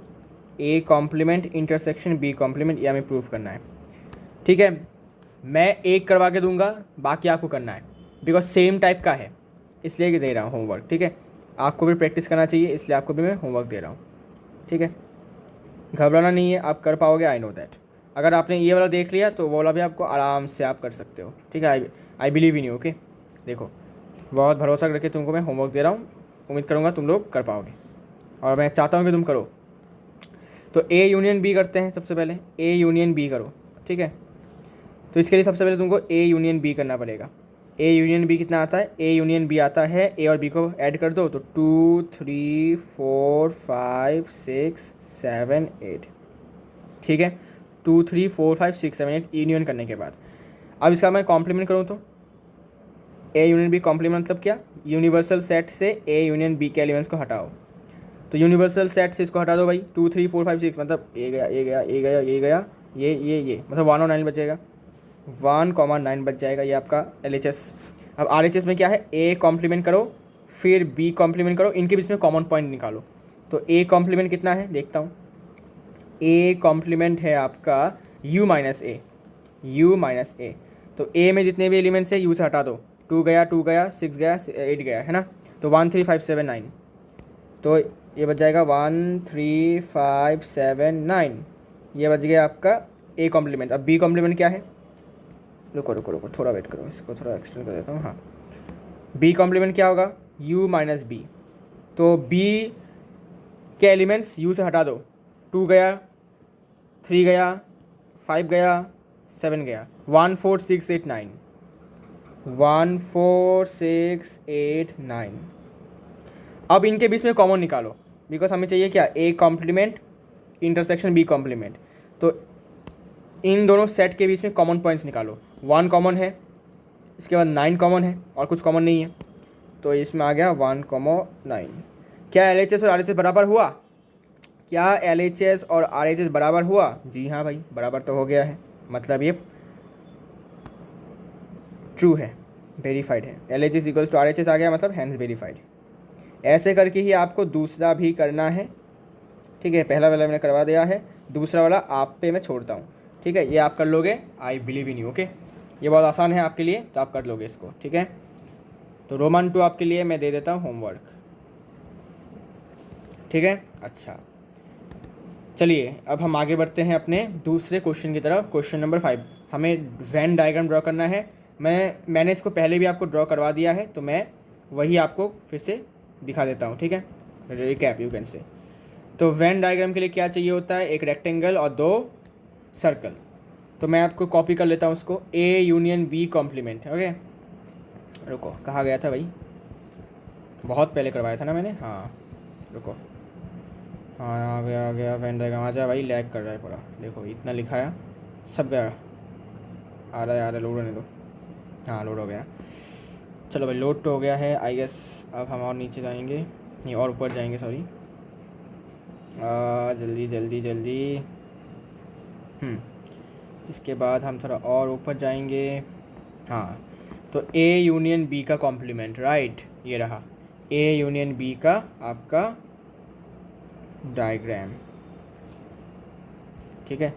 A complement intersection B complement, ये हमें प्रूफ करना है, ठीक है। मैं एक करवा के दूंगा, बाकी आपको करना है, बिकॉज सेम टाइप का है, इसलिए कि दे रहा हूँ होमवर्क, ठीक है। आपको भी प्रैक्टिस करना चाहिए, इसलिए आपको भी मैं होमवर्क दे रहा हूँ, ठीक है। घबराना नहीं है, आप कर पाओगे, आई नो दैट। अगर आपने ये वाला देख लिया तो वो वाला भी आपको आराम से आप कर सकते हो, ठीक है। I believe in you, okay. देखो, बहुत भरोसा करके तुमको मैं होमवर्क दे रहा हूँ, उम्मीद करूँगा तुम लोग कर पाओगे, और मैं चाहता हूँ कि तुम करो। तो ए यूनियन बी करते हैं। सबसे पहले ए यूनियन बी करो, ठीक है। तो इसके लिए सबसे पहले तुमको ए यूनियन बी करना पड़ेगा। ए यूनियन बी कितना आता है? ए यूनियन बी आता है, ए और बी को ऐड कर दो तो 2 3 4 5 6 7 8, ठीक है। 2 3 4 5 6 7 8 यूनियन करने के बाद अब इसका मैं कॉम्प्लीमेंट करूँ तो ए यूनियन बी कॉम्प्लीमेंट मतलब क्या? यूनिवर्सल सेट से ए यूनियन बी के एलिमेंट्स को हटाओ। तो यूनिवर्सल सेट से इसको हटा दो भाई, 2 3 4 5 6, मतलब ए गया, ए गया, ए गया, ये गया, ये मतलब 1 और 9 बचेगा, 1,9 बच जाएगा, ये आपका LHS। अब RHS में क्या है? ए कॉम्प्लीमेंट करो फिर बी कॉम्प्लीमेंट करो, इनके बीच में कॉमन पॉइंट निकालो। तो ए कॉम्प्लीमेंट कितना है देखता हूँ। ए कॉम्प्लीमेंट है आपका u माइनस ए। तो ए में जितने भी एलिमेंट्स है यू से हटा दो, 2 गया, 2 गया, 6 गया, 8 गया, है ना। तो 1 3 5 7 9, तो ये बच जाएगा 1 3 5 7 9, ये बच गया आपका ए कॉम्प्लीमेंट। अब बी कॉम्प्लीमेंट क्या है? रुको रुको रुको, थोड़ा वेट करो, इसको थोड़ा एक्सटेंड कर देता हूँ। हाँ, बी कॉम्प्लीमेंट क्या होगा? u minus B. तो b के एलिमेंट्स u से हटा दो, 2 गया, 3 गया, 5 गया, 7 गया, 1 4 6 8 9, 1 4 6 8 9। अब इनके बीच में कॉमन निकालो, बिकॉज हमें चाहिए क्या? A complement intersection B complement. तो इन दोनों सेट के बीच में कॉमन पॉइंट्स निकालो। 1 कॉमन है, इसके बाद 9 कॉमन है, और कुछ कॉमन नहीं है, तो इसमें आ गया 1,9। क्या LHS और RHS बराबर हुआ? क्या LHS और RHS बराबर हुआ? जी हाँ भाई, बराबर तो हो गया है, मतलब ये ट्रू है, वेरीफाइड है। LHS इक्वल्स टू RHS आ गया, मतलब हैंस वेरीफाइड। ऐसे करके ही आपको दूसरा भी करना है, ठीक है। पहला वाला मैंने करवा दिया है, दूसरा वाला आप पे मैं छोड़ता हूँ, ठीक है। ये आप कर लोगे, I believe in you, okay. ये बहुत आसान है आपके लिए, तो आप कर लोगे इसको, ठीक है। तो रोमन 2 आपके लिए मैं दे देता हूँ होमवर्क, ठीक है। अच्छा, चलिए अब हम आगे बढ़ते हैं अपने दूसरे क्वेश्चन की तरफ। क्वेश्चन नंबर 5, हमें वेन डायग्राम ड्रॉ करना है। मैंने इसको पहले भी आपको ड्रॉ करवा दिया है, तो मैं वही आपको फिर से दिखा देता हूँ, ठीक है। Recap you can say. तो वेन डायग्राम के लिए क्या चाहिए होता है? एक रेक्टेंगल और 2 सर्कल। तो मैं आपको कॉपी कर लेता हूँ उसको, A union B complement, okay. रुको, कहाँ गया था भाई? बहुत पहले करवाया था ना मैंने, हाँ रुको, हाँ आ गया वेन डायग्राम। आ जा भाई, लैग कर रहा है पूरा, देखो इतना लिखाया, सब गया। आ रहा है, लोड होने दो। हाँ, लोड हो गया। चलो भाई, लोड तो हो गया है आई गेस। अब हम और नीचे जाएंगे, नहीं और ऊपर जाएंगे, सॉरी। जल्दी जल्दी जल्दी। इसके बाद हम थोड़ा और ऊपर जाएंगे। हाँ, तो ए यूनियन बी का कॉम्प्लीमेंट, राइट, ये रहा ए यूनियन बी का आपका डायग्राम, ठीक है।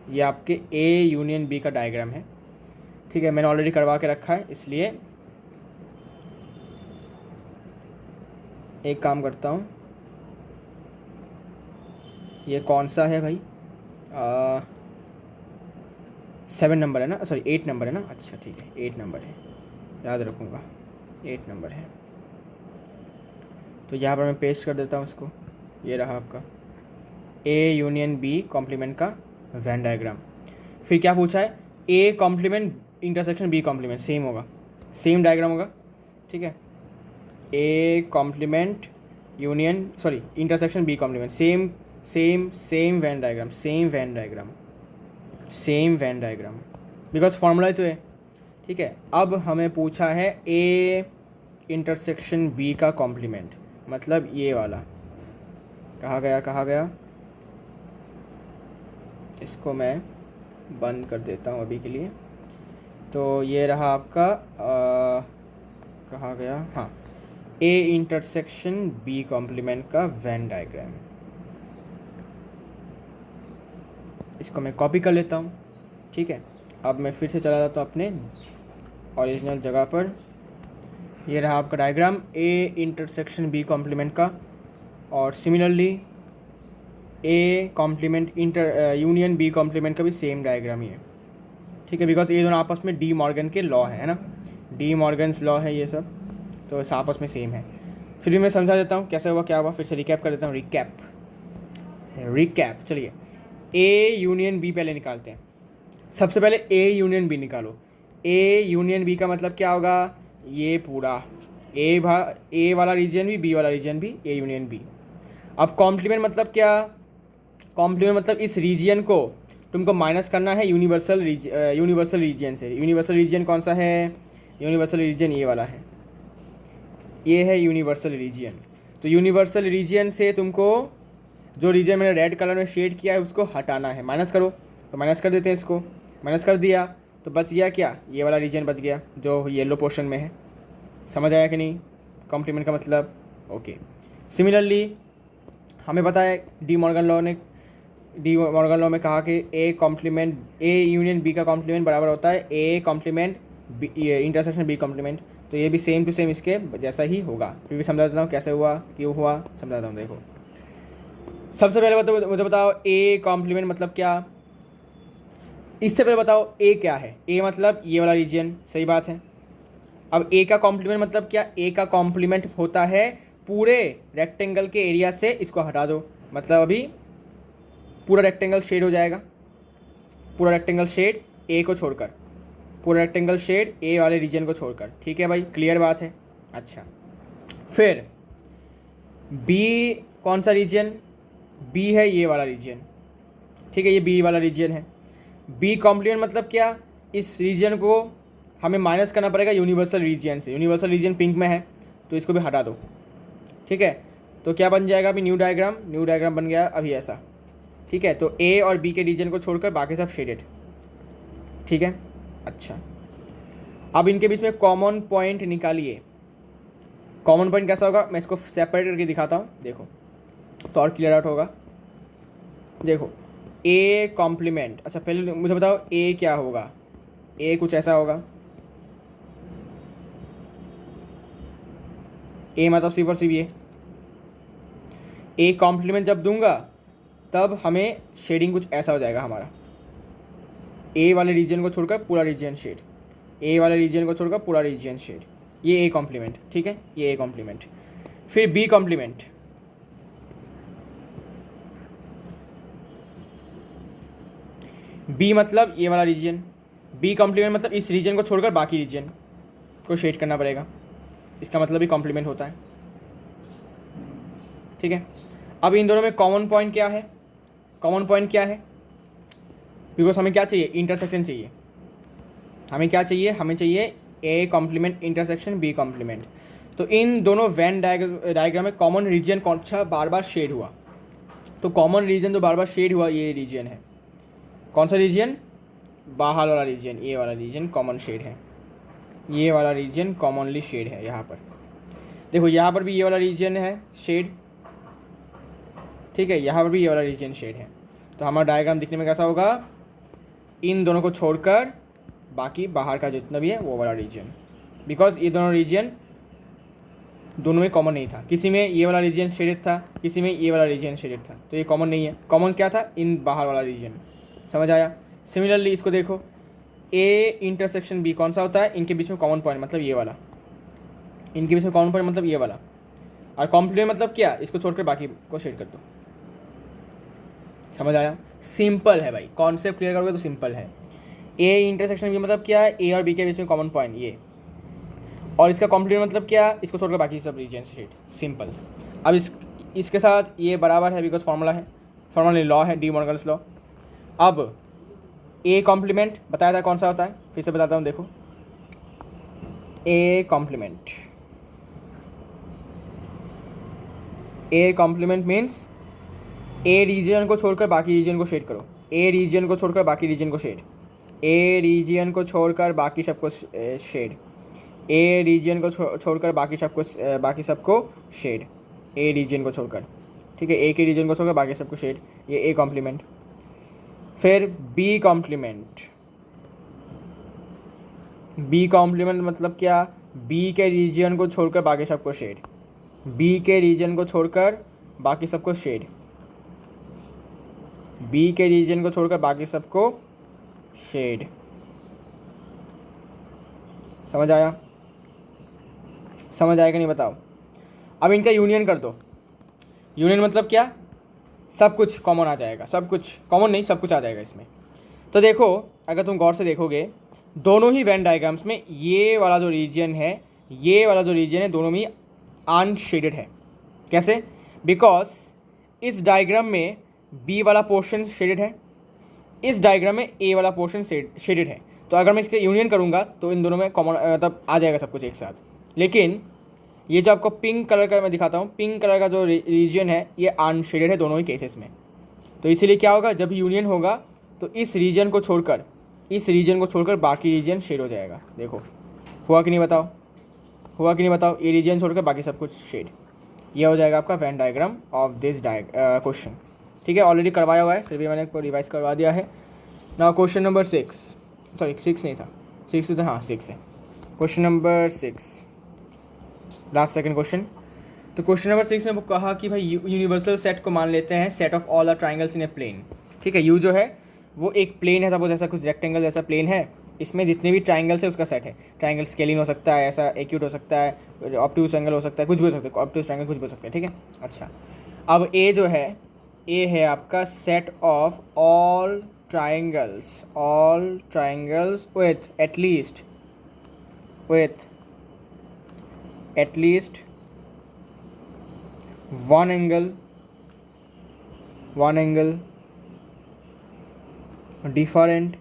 ये आपके ए यूनियन बी का डायग्राम है, ठीक है। मैंने ऑलरेडी करवा के रखा है, इसलिए एक काम करता हूँ। ये कौन सा है भाई? 7 नंबर है ना, सॉरी 8 नंबर है ना। अच्छा ठीक है, 8 नंबर है, याद रखूँगा, 8 नंबर है। तो यहाँ पर मैं पेस्ट कर देता हूँ इसको। ये रहा आपका ए यूनियन बी कॉम्प्लीमेंट का वेन डायग्राम। फिर क्या पूछा है? A complement intersection B complement, same होगा, सेम डायग्राम होगा, ठीक है। A complement union, sorry intersection B complement, same same same Venn diagram, same Venn diagram, same Venn diagram, because formula तो है, ठीक है। अब हमें पूछा है ए इंटरसेक्शन बी का कॉम्प्लीमेंट, मतलब ये वाला। कहाँ गया, कहाँ गया? इसको मैं बंद कर देता हूँ अभी के लिए। तो ये रहा आपका कहाँ गया? हाँ, ए इंटरसेक्शन बी कॉम्प्लीमेंट का वेन डायग्राम। इसको मैं कॉपी कर लेता हूँ, ठीक है। अब मैं फिर से चला जाता हूँ अपने ओरिजिनल जगह पर। ये रहा आपका diagram A intersection B complement का, और similarly A complement union B complement का भी सेम डायग्राम ही है, ठीक है, बिकॉज ये दोनों आपस में डी मॉर्गन के लॉ है ना, डी मॉर्गन्स लॉ है ये सब, तो इस आपस में सेम है। फिर भी मैं समझा देता हूँ कैसे हुआ क्या हुआ, फिर से रिकैप कर देता हूँ। रिकैप चलिए, ए यूनियन बी पहले निकालते हैं। सबसे पहले ए यूनियन बी निकालो। ए यूनियन बी का मतलब क्या होगा, ये पूरा ए वाला रीजन भी, बी वाला रीजन भी, ए यूनियन बी। अब कॉम्प्लीमेंट मतलब क्या, कॉम्प्लीमेंट मतलब इस रीजन को तुमको माइनस करना है यूनिवर्सल रीजन से। यूनिवर्सल रीजन कौन सा है, यूनिवर्सल रीजन ये वाला है, ये है यूनिवर्सल रीजन। तो यूनिवर्सल रीजन से तुमको जो रीजन मैंने रेड कलर में शेड किया है उसको हटाना है, माइनस करो। तो माइनस कर देते हैं इसको, माइनस कर दिया तो बच गया क्या, ये वाला रीजन बच गया जो येलो पोर्शन में है। समझ आया कि नहीं कॉम्प्लीमेंट का मतलब, ओके। सिमिलरली हमें पता है डी मॉर्गन लॉ में कहा कि ए यूनियन बी का कॉम्प्लीमेंट बराबर होता है A complement intersection B complement. तो ये भी सेम टू सेम इसके जैसा ही होगा। फिर भी समझा देता हूँ कैसे हुआ, क्यों हुआ, समझाता हूँ। देखो सबसे पहले मुझे बताओ ए कॉम्प्लीमेंट मतलब क्या। इससे पहले बताओ ए क्या है। ए मतलब ये वाला रीजन, सही बात है। अब ए का कॉम्प्लीमेंट मतलब क्या, ए का कॉम्प्लीमेंट होता है पूरे रेक्टेंगल के एरिया से इसको हटा दो, मतलब अभी पूरा रेक्टेंगल शेड हो जाएगा, पूरा रेक्टेंगल शेड ए को छोड़कर, पूरा रेक्टेंगल शेड ए वाले रीजन को छोड़कर। ठीक है भाई, क्लियर बात है। अच्छा, फिर बी कौन सा रीजन, बी है ये वाला रीजन, ठीक है, ये बी वाला रीजन है। बी कॉम्प्लीमेंट मतलब क्या, इस रीजन को हमें माइनस करना पड़ेगा यूनिवर्सल रीजन से। यूनिवर्सल रीजन पिंक में है तो इसको भी हटा दो, ठीक है। तो क्या बन जाएगा अभी, न्यू डायग्राम बन गया अभी ऐसा, ठीक है। तो ए और बी के रीजन को छोड़कर बाकी सब शेडेड, ठीक है। अच्छा, अब इनके बीच में कॉमन पॉइंट निकालिए। कॉमन पॉइंट कैसा होगा, मैं इसको सेपरेट करके दिखाता हूँ, देखो तो और क्लियर आउट होगा। देखो ए कॉम्प्लीमेंट, अच्छा पहले मुझे बताओ ए क्या होगा। ए कुछ ऐसा होगा, ए मतलब सी फॉर सी भी है। ए कॉम्प्लीमेंट जब दूंगा तब हमें शेडिंग कुछ ऐसा हो जाएगा हमारा, ए वाले रीजन को छोड़कर पूरा रीजन शेड, ए वाले रीजन को छोड़कर पूरा रीजन शेड, ये ए कॉम्प्लीमेंट, ठीक है, ये ए कॉम्प्लीमेंट। फिर बी कॉम्प्लीमेंट, बी मतलब ये वाला रीजन, बी कॉम्प्लीमेंट मतलब इस रीजन को छोड़कर बाकी रीजन को शेड करना पड़ेगा, इसका मतलब भी कॉम्प्लीमेंट होता है, ठीक है। अब इन दोनों में कॉमन पॉइंट क्या है, कॉमन पॉइंट क्या है, बिकॉज हमें क्या चाहिए, इंटरसेक्शन चाहिए। हमें क्या चाहिए, हमें चाहिए A complement intersection B complement. तो इन दोनों वेन डायग्राम में कॉमन रीजन कौन सा बार बार शेड हुआ, तो कॉमन रीजन जो बार बार शेड हुआ ये रीजन है। कौन सा रीजन, बाहर वाला रीजन, ये वाला रीजन कॉमन शेड है, ये वाला रीजन कॉमनली शेड है। यहाँ पर देखो, यहाँ पर भी ये वाला रीजन है शेड, ठीक है, यहाँ पर भी ये वाला रीजन शेड है। तो हमारा डायग्राम दिखने में कैसा होगा, इन दोनों को छोड़कर बाकी बाहर का जितना भी है वो वाला रीजन, बिकॉज ये दोनों रीजन दोनों में कॉमन नहीं था, किसी में ये वाला रीजन शेडेड था, किसी में ये वाला रीजन शेडेड था, तो ये कॉमन नहीं है। कॉमन क्या था, इन बाहर वाला रीजन, समझ आया। सिमिलरली इसको देखो, ए इंटरसेक्शन बी कौन सा होता है, इनके बीच में कॉमन पॉइंट मतलब ये वाला, इनके बीच में कॉमन पॉइंट मतलब ये वाला, और कॉम्प्लीमेंट मतलब क्या, इसको छोड़कर बाकी को शेड कर दो। समझ आया, सिंपल है भाई, कॉन्सेप्ट क्लियर करोगे तो सिंपल है। ए इंटरसेक्शन बी मतलब क्या है, ए और बी के बीच में कॉमन पॉइंट ये, और इसका कॉम्प्लीमेंट मतलब क्या, इसको छोड़कर बाकी सब रीजन शेड, सिंपल। अब इसके साथ ये बराबर है बिकॉज फार्मूला है, फार्मूला लॉ है, डी मॉर्गन्स लॉ। अब ए कॉम्प्लीमेंट बताया था कौन सा होता है, फिर से बताता हूँ, देखो A complement means A region को छोड़कर बाकी रीजन को शेड करो, ए रीजन को छोड़कर बाकी रीजन को शेड, ए रीजन को छोड़कर बाकी सबको शेड, ए रीजन को छोड़कर बाकी सबको शेड, ए रीजन को छोड़कर, ठीक है, ए के रीजन को छोड़कर बाकी सबको शेड, ये ए कॉम्प्लीमेंट। फिर बी कॉम्प्लीमेंट, बी कॉम्प्लीमेंट मतलब क्या, बी के रीजन को छोड़कर बाकी सबको शेड, बी के रीजन को छोड़कर बाकी सबको शेड, बी के रीजन को छोड़कर बाकी सबको शेड। समझ आया? समझ आएगा नहीं बताओ? अब इनका यूनियन कर दो। यूनियन मतलब क्या? सब कुछ कॉमन आ जाएगा, सब कुछ कॉमन नहीं, सब कुछ आ जाएगा इसमें। तो देखो, अगर तुम गौर से देखोगे दोनों ही वेन डायग्राम्स में ये वाला जो रीजन है, ये वाला जो रीजन है, दोनों में अनशेडेड है। कैसे? बिकॉज इस डायग्राम में बी वाला पोर्शन शेडेड है, इस डायग्राम में ए वाला पोर्शन शेडेड है। तो अगर मैं इसके यूनियन करूँगा तो इन दोनों में कॉमन मतलब आ जाएगा सब कुछ एक साथ। लेकिन ये जो आपको पिंक कलर का मैं दिखाता हूँ, पिंक कलर का जो रीजन है ये अनशेडेड है दोनों ही केसेस में। तो इसीलिए क्या होगा, जब यूनियन होगा तो इस रीजन को छोड़कर, इस रीजन को छोड़कर बाकी रीजन शेड हो जाएगा। देखो हुआ कि नहीं बताओ? हुआ कि नहीं बताओ? ये रीजन छोड़कर बाकी सब कुछ शेड। ये हो जाएगा आपका Venn diagram of this question. ठीक है, ऑलरेडी करवाया हुआ है, फिर भी मैंने रिवाइज करवा दिया है। नाउ क्वेश्चन नंबर 6, सॉरी 6 नहीं था, 6 तो हाँ 6 है। Question number 6, last second question. तो क्वेश्चन नंबर 6 में वो कहा कि भाई यूनिवर्सल सेट को मान लेते हैं set of all the triangles in a plane. ठीक है, यू जो है वो एक प्लेन है, सपोज ऐसा कुछ रेक्टेंगल जैसा प्लेन है, इसमें जितने भी ट्राइंगल्स है उसका सेट है। ट्राइंगल स्केलिन हो सकता है, ऐसा एक्यूट हो सकता है, ऑब्ट्यूज एंगल हो सकता है, कुछ भी हो सकता है, ऑब्ट्यूज ट्राइंगल कुछ भी हो सकता है। ठीक है, अच्छा अब ए जो है, ए है आपका set of all triangles with at least one angle different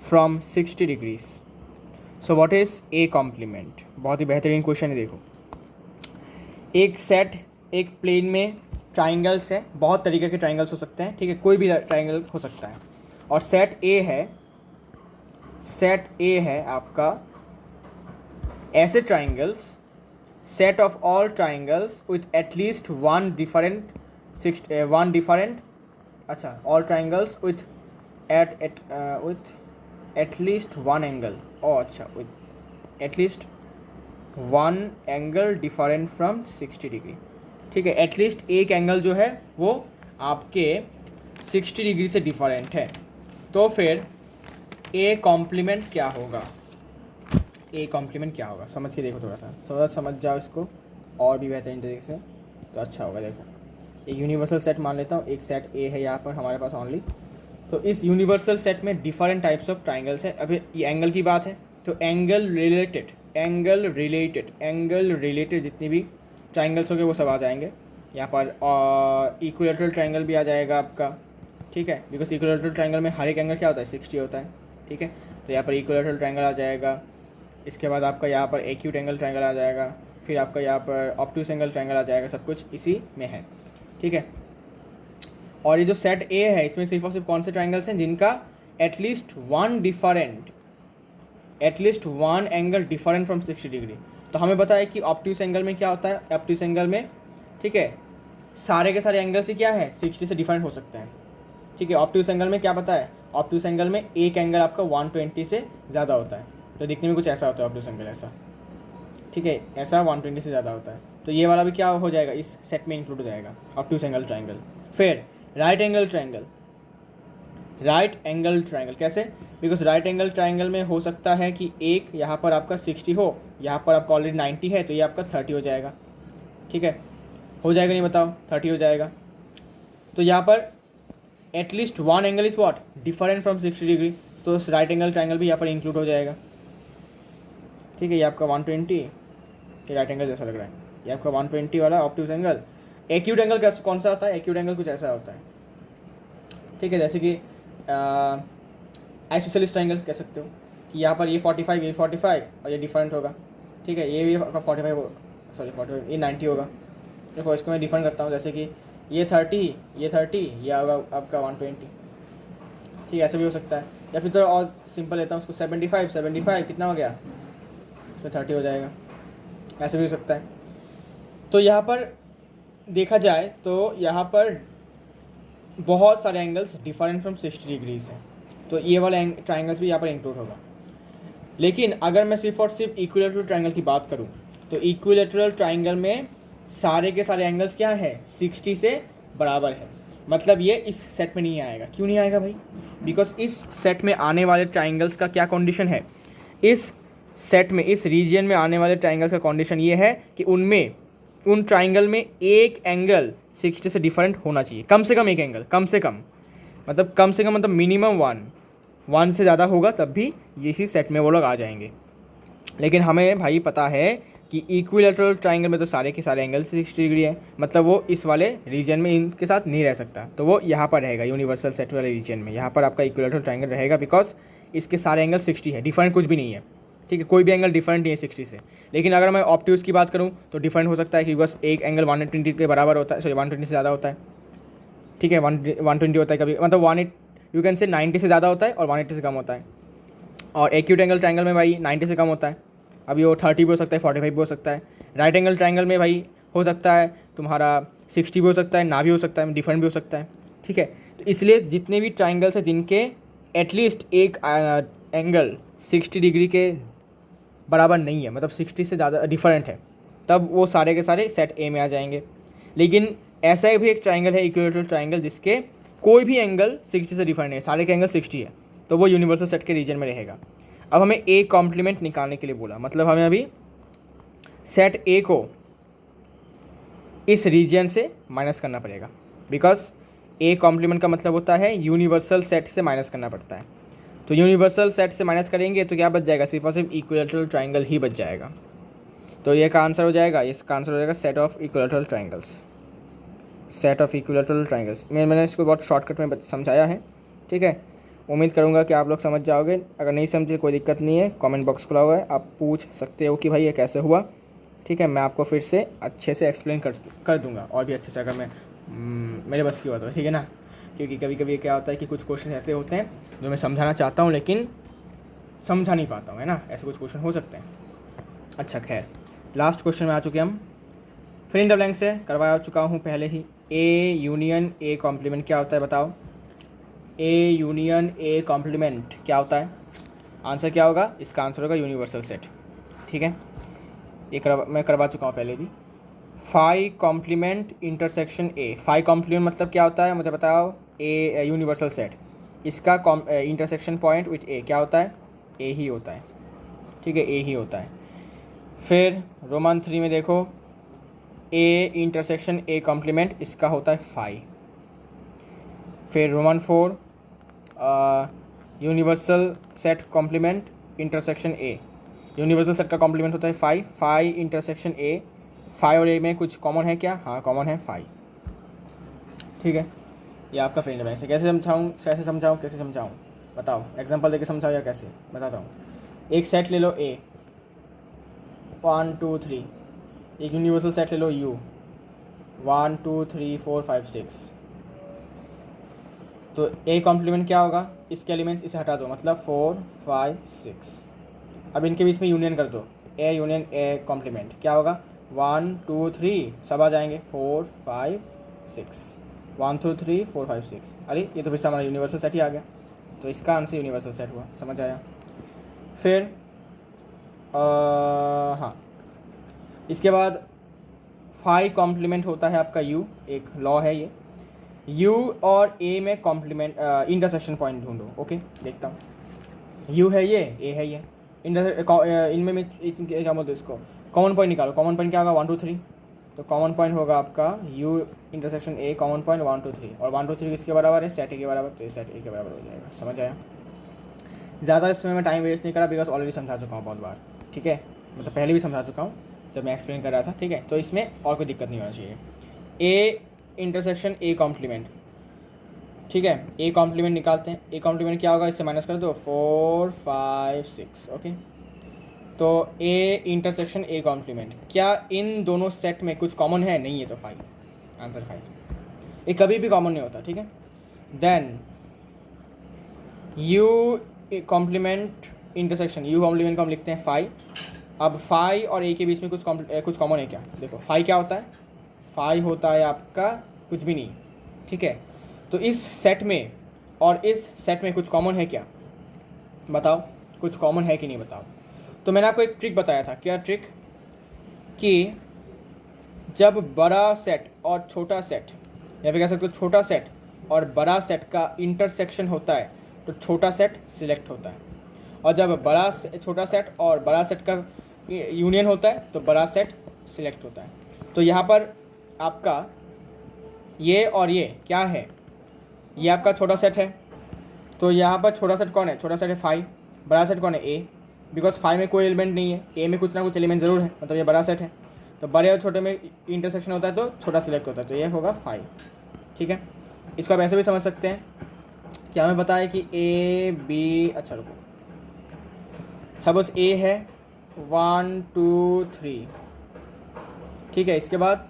from 60 degrees. So what is A complement? बहुत ही बेहतरीन क्वेश्चन है। देखो, एक सेट, एक प्लेन में ट्राइंगल्स है, बहुत तरीके के ट्राइंगल्स हो सकते हैं। ठीक है, कोई भी ट्राइंगल हो सकता है। और सेट ए है आपका ऐसे triangles, set of all triangles with at least one different अच्छा all triangles with at least one angle, अच्छा with at least one angle different from 60 degree. ठीक है, एटलीस्ट एक एंगल जो है वो आपके 60 डिग्री से डिफरेंट है। तो फिर ए कॉम्प्लीमेंट क्या होगा? ए कॉम्प्लीमेंट क्या होगा? समझ के देखो, थोड़ा सा समझ जाओ इसको और भी बेहतरीन तरीके से, तो अच्छा होगा। देखो, एक यूनिवर्सल सेट मान लेता हूँ, एक सेट ए है यहाँ पर हमारे पास ओनली। तो इस यूनिवर्सल सेट में डिफरेंट टाइप्स ऑफ ट्राइंगल्स है। अभी ये एंगल की बात है तो एंगल रिलेटेड जितनी भी ट्राइंगल्स हो गए वो सब आ जाएंगे यहाँ पर। इक्विलैटरल ट्राइंगल भी आ जाएगा आपका। ठीक है, बिकॉज इक्विलैटरल ट्राइंगल में हर एक एंगल क्या होता है? 60 होता है। ठीक है, तो यहाँ पर इक्विलैटरल ट्राइंगल आ जाएगा। इसके बाद आपका यहाँ पर एक्यूट एंगल ट्रायंगल आ जाएगा, फिर आपका यहाँ पर ऑब्ट्यूज एंगल ट्रायंगल आ जाएगा। सब कुछ इसी में है। ठीक है, और ये जो सेट ए है इसमें सिर्फ और सिर्फ कौन से ट्रायंगल्स हैं जिनका at least one angle different from 60 degree. तो हमें पता है कि ऑब्ट्यूज एंगल में क्या होता है? ऑब्ट्यूज एंगल में, ठीक है, सारे के सारे एंगल्स ही क्या है? 60 से डिफरेंट हो सकते हैं। ठीक है, ऑब्ट्यूज एंगल में क्या पता है? ऑब्ट्यूज एंगल में एक एंगल आपका 120 से ज़्यादा होता है। तो दिखने में कुछ ऐसा होता है ऑब्ट्यूज एंगल, ऐसा। ठीक है, ऐसा 120 से ज़्यादा होता है। तो ये वाला भी क्या हो जाएगा? इस सेट में इंक्लूड हो जाएगा, ऑब्ट्यूज एंगल ट्रायंगल। फिर राइट एंगल ट्रायंगल कैसे? बिकॉज राइट एंगल ट्रायंगल में हो सकता है कि एक यहाँ पर आपका 60 हो, यहाँ पर आपका ऑलरेडी 90 है, तो ये आपका 30 हो जाएगा। ठीक है, हो जाएगा नहीं बताओ? 30 हो जाएगा। तो यहाँ पर at least one angle is what? Different from 60 degree. तो राइट एंगल ट्रायंगल भी यहाँ पर इंक्लूड हो जाएगा। ठीक है, ये आपका 120, ये राइट एंगल जैसा लग रहा है, ये आपका 120 वाला ऑब्ट्यूज एंगल। एक्यूट एंगल कौन सा होता है? एक्यूट एंगल कुछ ऐसा होता है। ठीक है, जैसे कि आइसोसेलेस ट्रायंगल कह सकते हो कि यहाँ पर ये 45, ये 45 और ये डिफरेंट होगा। ठीक है, ये भी आपका 45, ये 90 होगा। देखो, इसको मैं डिफरेंट करता हूँ, जैसे कि ये 30, ये होगा आपका 120। ठीक है, ऐसा भी हो सकता है। या फिर तो और सिंपल लेता हूँ उसको, 75 कितना हो गया? इसमें 30 हो जाएगा। ऐसे भी हो सकता है। तो यहाँ पर देखा जाए तो यहाँ पर बहुत सारे एंगल्स डिफरेंट फ्रॉम 60 डिग्रीज हैं। तो ये वाला ट्राइंगल्स भी यहाँ पर इंक्लूड होगा। लेकिन अगर मैं सिर्फ और सिर्फ इक्विलेटरल ट्रायंगल की बात करूँ तो इक्विलेटरल ट्रायंगल में सारे के सारे एंगल्स क्या है 60 से बराबर है। मतलब ये इस सेट में नहीं आएगा। क्यों नहीं आएगा भाई? बिकॉज इस सेट में आने वाले ट्राइंगल्स का क्या कंडीशन है, इस सेट में इस रीजन में आने वाले ट्राइंगल्स का कंडीशन ये है कि उनमें उन ट्राइंगल में एक एंगल 60 से डिफरेंट होना चाहिए, कम से कम एक एंगल, कम से कम मतलब मिनिमम वन से ज़्यादा होगा तब भी इसी सेट में वो लोग आ जाएंगे। लेकिन हमें भाई पता है कि इक्विलेटरल ट्राइंगल में तो सारे के सारे एंगल 60 डिग्री है, मतलब वो इस वाले रीजन में इनके साथ नहीं रह सकता, तो वो यहाँ पर रहेगा यूनिवर्सल सेट वाले रीजन में, यहाँ पर आपका इक्विलेटरल ट्राइंगल रहेगा बिकॉज इसके सारे एंगल 60 है, डिफरेंट कुछ भी नहीं है। ठीक है, कोई भी एंगल डिफरेंट नहीं है 60 से। लेकिन अगर मैं ऑब्ट्यूज की बात करूँ तो डिफरेंट हो सकता है कि बस एक एंगल 120 के बराबर होता है, सॉरी 120 से ज़्यादा होता है। ठीक है, 120 होता है कभी, मतलब 180 यू कैन से 90 से ज़्यादा होता है और 180 से कम होता है। और एक्यूट एंगल ट्रायंगल में भाई 90 से कम होता है, अभी वो 30 भी हो सकता है, 45 भी हो सकता है। राइट एंगल ट्रायंगल में भाई हो सकता है तुम्हारा 60 भी हो सकता है, ना भी हो सकता है, डिफरेंट भी हो सकता है। ठीक है, तो इसलिए जितने भी ट्रायंगल्स हैं जिनके एटलीस्ट एक एंगल 60 डिग्री के बराबर नहीं है, मतलब 60 से ज़्यादा डिफरेंट है, तब वो सारे के सारे सेट ए में आ जाएंगे। लेकिन ऐसा भी एक ट्रायंगल है इक्विलेटरल ट्रायंगल जिसके कोई भी एंगल 60 से डिफरेंट है, सारे के एंगल 60 है, तो वो यूनिवर्सल सेट के रीजन में रहेगा। अब हमें ए कॉम्प्लीमेंट निकालने के लिए बोला, मतलब हमें अभी सेट ए को इस रीजन से माइनस करना पड़ेगा, बिकॉज ए कॉम्प्लीमेंट का मतलब होता है यूनिवर्सल सेट से माइनस करना पड़ता है। तो यूनिवर्सल सेट से माइनस करेंगे तो क्या बच जाएगा, सिर्फ और सिर्फ इक्विलेटरल ट्रायंगल ही बच जाएगा। तो ये का आंसर हो जाएगा, इसका आंसर हो जाएगा set of equilateral triangles, set of equilateral triangles. मैंने इसको बहुत शॉर्टकट में समझाया है। ठीक है, उम्मीद करूँगा कि आप लोग समझ जाओगे। अगर नहीं समझे कोई दिक्कत नहीं है, कमेंट बॉक्स खुला हुआ है, आप पूछ सकते हो कि भाई ये कैसे हुआ। ठीक है, मैं आपको फिर से अच्छे से एक्सप्लेन कर दूँगा, और भी अच्छे से, अगर मैं मेरे बस की बात हो। ठीक है ना, क्योंकि कभी कभी क्या होता है कि कुछ क्वेश्चन ऐसे होते हैं जो मैं समझाना चाहता हूँ लेकिन समझा नहीं पाता हूँ, है ना, ऐसे कुछ क्वेश्चन हो सकते हैं। अच्छा खैर, लास्ट क्वेश्चन में आ चुके हम। फिल इन द ब्लैंक से करवा चुका हूँ पहले ही। ए यूनियन ए कॉम्प्लीमेंट क्या होता है बताओ? ए यूनियन ए कॉम्प्लीमेंट क्या होता है? आंसर क्या होगा? इसका आंसर होगा यूनिवर्सल सेट। ठीक है, ये मैं करवा चुका हूँ पहले भी। Phi complement intersection A, phi complement मतलब क्या होता है मुझे बताओ? ए यूनिवर्सल सेट, इसका इंटरसेक्शन पॉइंट विथ ए क्या होता है? ए ही होता है। ठीक है, ए ही होता है। फिर रोमन 3 में देखो, ए इंटरसेक्शन ए कॉम्प्लीमेंट, इसका होता है फाई। फिर Roman 4 universal set complement intersection A, universal set का कॉम्प्लीमेंट होता है phi. Phi intersection A, phi और ए में कुछ कॉमन है क्या? हाँ कॉमन है फाई। ठीक है, ये आपका फ्रेंड है। कैसे समझाऊँ बताओ? एग्जांपल देके समझाओ या कैसे? बताता हूँ। एक सेट ले लो ए 1 2 3, एक यूनिवर्सल सेट ले लो यू 1 2 3 4 5 6। तो ए कॉम्प्लीमेंट क्या होगा? इसके एलिमेंट्स इसे हटा दो, मतलब 4 5 6। अब इनके बीच में यूनियन कर दो, ए यूनियन ए कॉम्प्लीमेंट क्या होगा? 1 2 3 सब आ जाएंगे, 4 5 6, 1 2 3 4 5 6। अरे ये तो फिर से हमारा यूनिवर्सल सेट ही आ गया, तो इसका आंसर यूनिवर्सल सेट हुआ। समझ आया? फिर हाँ, इसके बाद फाई कॉम्प्लीमेंट होता है आपका यू, एक लॉ है ये। यू और ए में कॉम्प्लीमेंट इंटरसेक्शन पॉइंट ढूंढो। ओके, देखता हूँ। यू है ये, ए है ये, इनमें क्या बोलते हैं इसको, कॉमन पॉइंट निकालो। कॉमन पॉइंट क्या होगा? 1 2 3। तो कॉमन पॉइंट होगा आपका you intersection A, common point 1 2 3, और 1 2 3 किसके बराबर है? सेट ए के बराबर, तो ये सेट ए के बराबर हो जाएगा। समझ आया? ज़्यादा इसमें मैं टाइम वेस्ट नहीं करा, बिकॉज ऑलरेडी समझा चुका हूँ बहुत बार। ठीक है, मतलब पहले भी समझा चुका हूँ जब मैं एक्सप्लेन कर रहा था। ठीक है, तो इसमें और कोई दिक्कत नहीं होना चाहिए। ए इंटरसेक्शन ए कॉम्प्लीमेंट, ठीक है, ए कॉम्प्लीमेंट निकालते हैं। ए कॉम्प्लीमेंट क्या होगा? इससे माइनस कर दो, 4 5 6। ओके, तो ए इंटरसेक्शन ए कॉम्प्लीमेंट, क्या इन दोनों सेट में कुछ कॉमन है? नहीं है, तो 5, आंसर 5। ये कभी भी कॉमन नहीं होता। ठीक है, then U complement intersection, U complement को हम लिखते हैं 5। अब 5 और ए के बीच में कुछ कॉमन है क्या? देखो 5 क्या होता है? 5 होता है आपका कुछ भी नहीं। ठीक है, तो इस सेट में और इस सेट में कुछ कॉमन है क्या? बताओ। कुछ कॉमन है कि नहीं बताओ। तो मैंने आपको एक ट्रिक बताया था, क्या ट्रिक, कि जब बड़ा सेट और छोटा सेट, या फिर कह सकते हो छोटा सेट और बड़ा सेट का इंटरसेक्शन होता है तो छोटा सेट सिलेक्ट होता है, और जब छोटा सेट और बड़ा सेट का यूनियन होता है तो बड़ा सेट सिलेक्ट होता है। तो यहाँ पर आपका ये और ये क्या है, ये आपका छोटा सेट है, तो यहाँ पर छोटा सेट कौन है, छोटा सेट है 5, बड़ा सेट कौन है ए, बिकॉज 5 में कोई एलिमेंट नहीं है, ए में कुछ ना कुछ एलिमेंट ज़रूर है, मतलब ये बड़ा सेट है। तो बड़े और छोटे में इंटरसेक्शन होता है तो छोटा सिलेक्ट होता है, तो ये होगा 5। ठीक है, इसको आप ऐसे भी समझ सकते हैं कि हमें पता है कि ए बी, अच्छा रुको, सपोज ए है 1 2 3, ठीक है। इसके बाद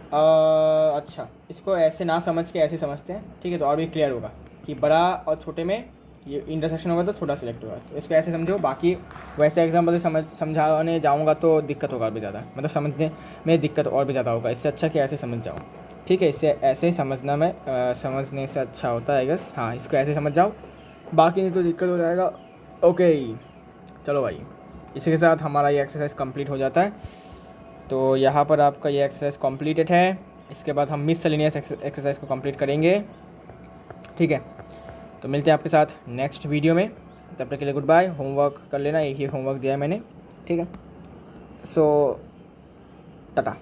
अच्छा, इसको ऐसे ना समझ के ऐसे समझते हैं, ठीक है, तो और भी क्लियर होगा कि बड़ा और छोटे में ये इंटरसेक्शन होगा तो छोटा सिलेक्ट होगा। तो इसको ऐसे समझो, बाकी वैसे एग्जाम्पल से समझाने जाऊँगा तो दिक्कत होगा और भी ज़्यादा, मतलब समझने में दिक्कत और भी ज़्यादा होगा। इससे अच्छा कि ऐसे समझ जाओ, ठीक है, इससे ऐसे समझना में समझने से अच्छा होता है गस। हाँ, इसको ऐसे समझ जाओ, बाकी नहीं तो दिक्कत हो जाएगा। ओके, चलो भाई, इसी के साथ हमारा ये एक्सरसाइज कंप्लीट हो जाता है। तो यहाँ पर आपका ये एक्सरसाइज कंप्लीटेड है। इसके बाद हम मिससेलेनियस एक्सरसाइज को कंप्लीट करेंगे, ठीक है। तो मिलते हैं आपके साथ नेक्स्ट वीडियो में, तब तक के लिए गुड बाय। होमवर्क कर लेना, एक ही होमवर्क दिया है मैंने, ठीक है। सो टाटा।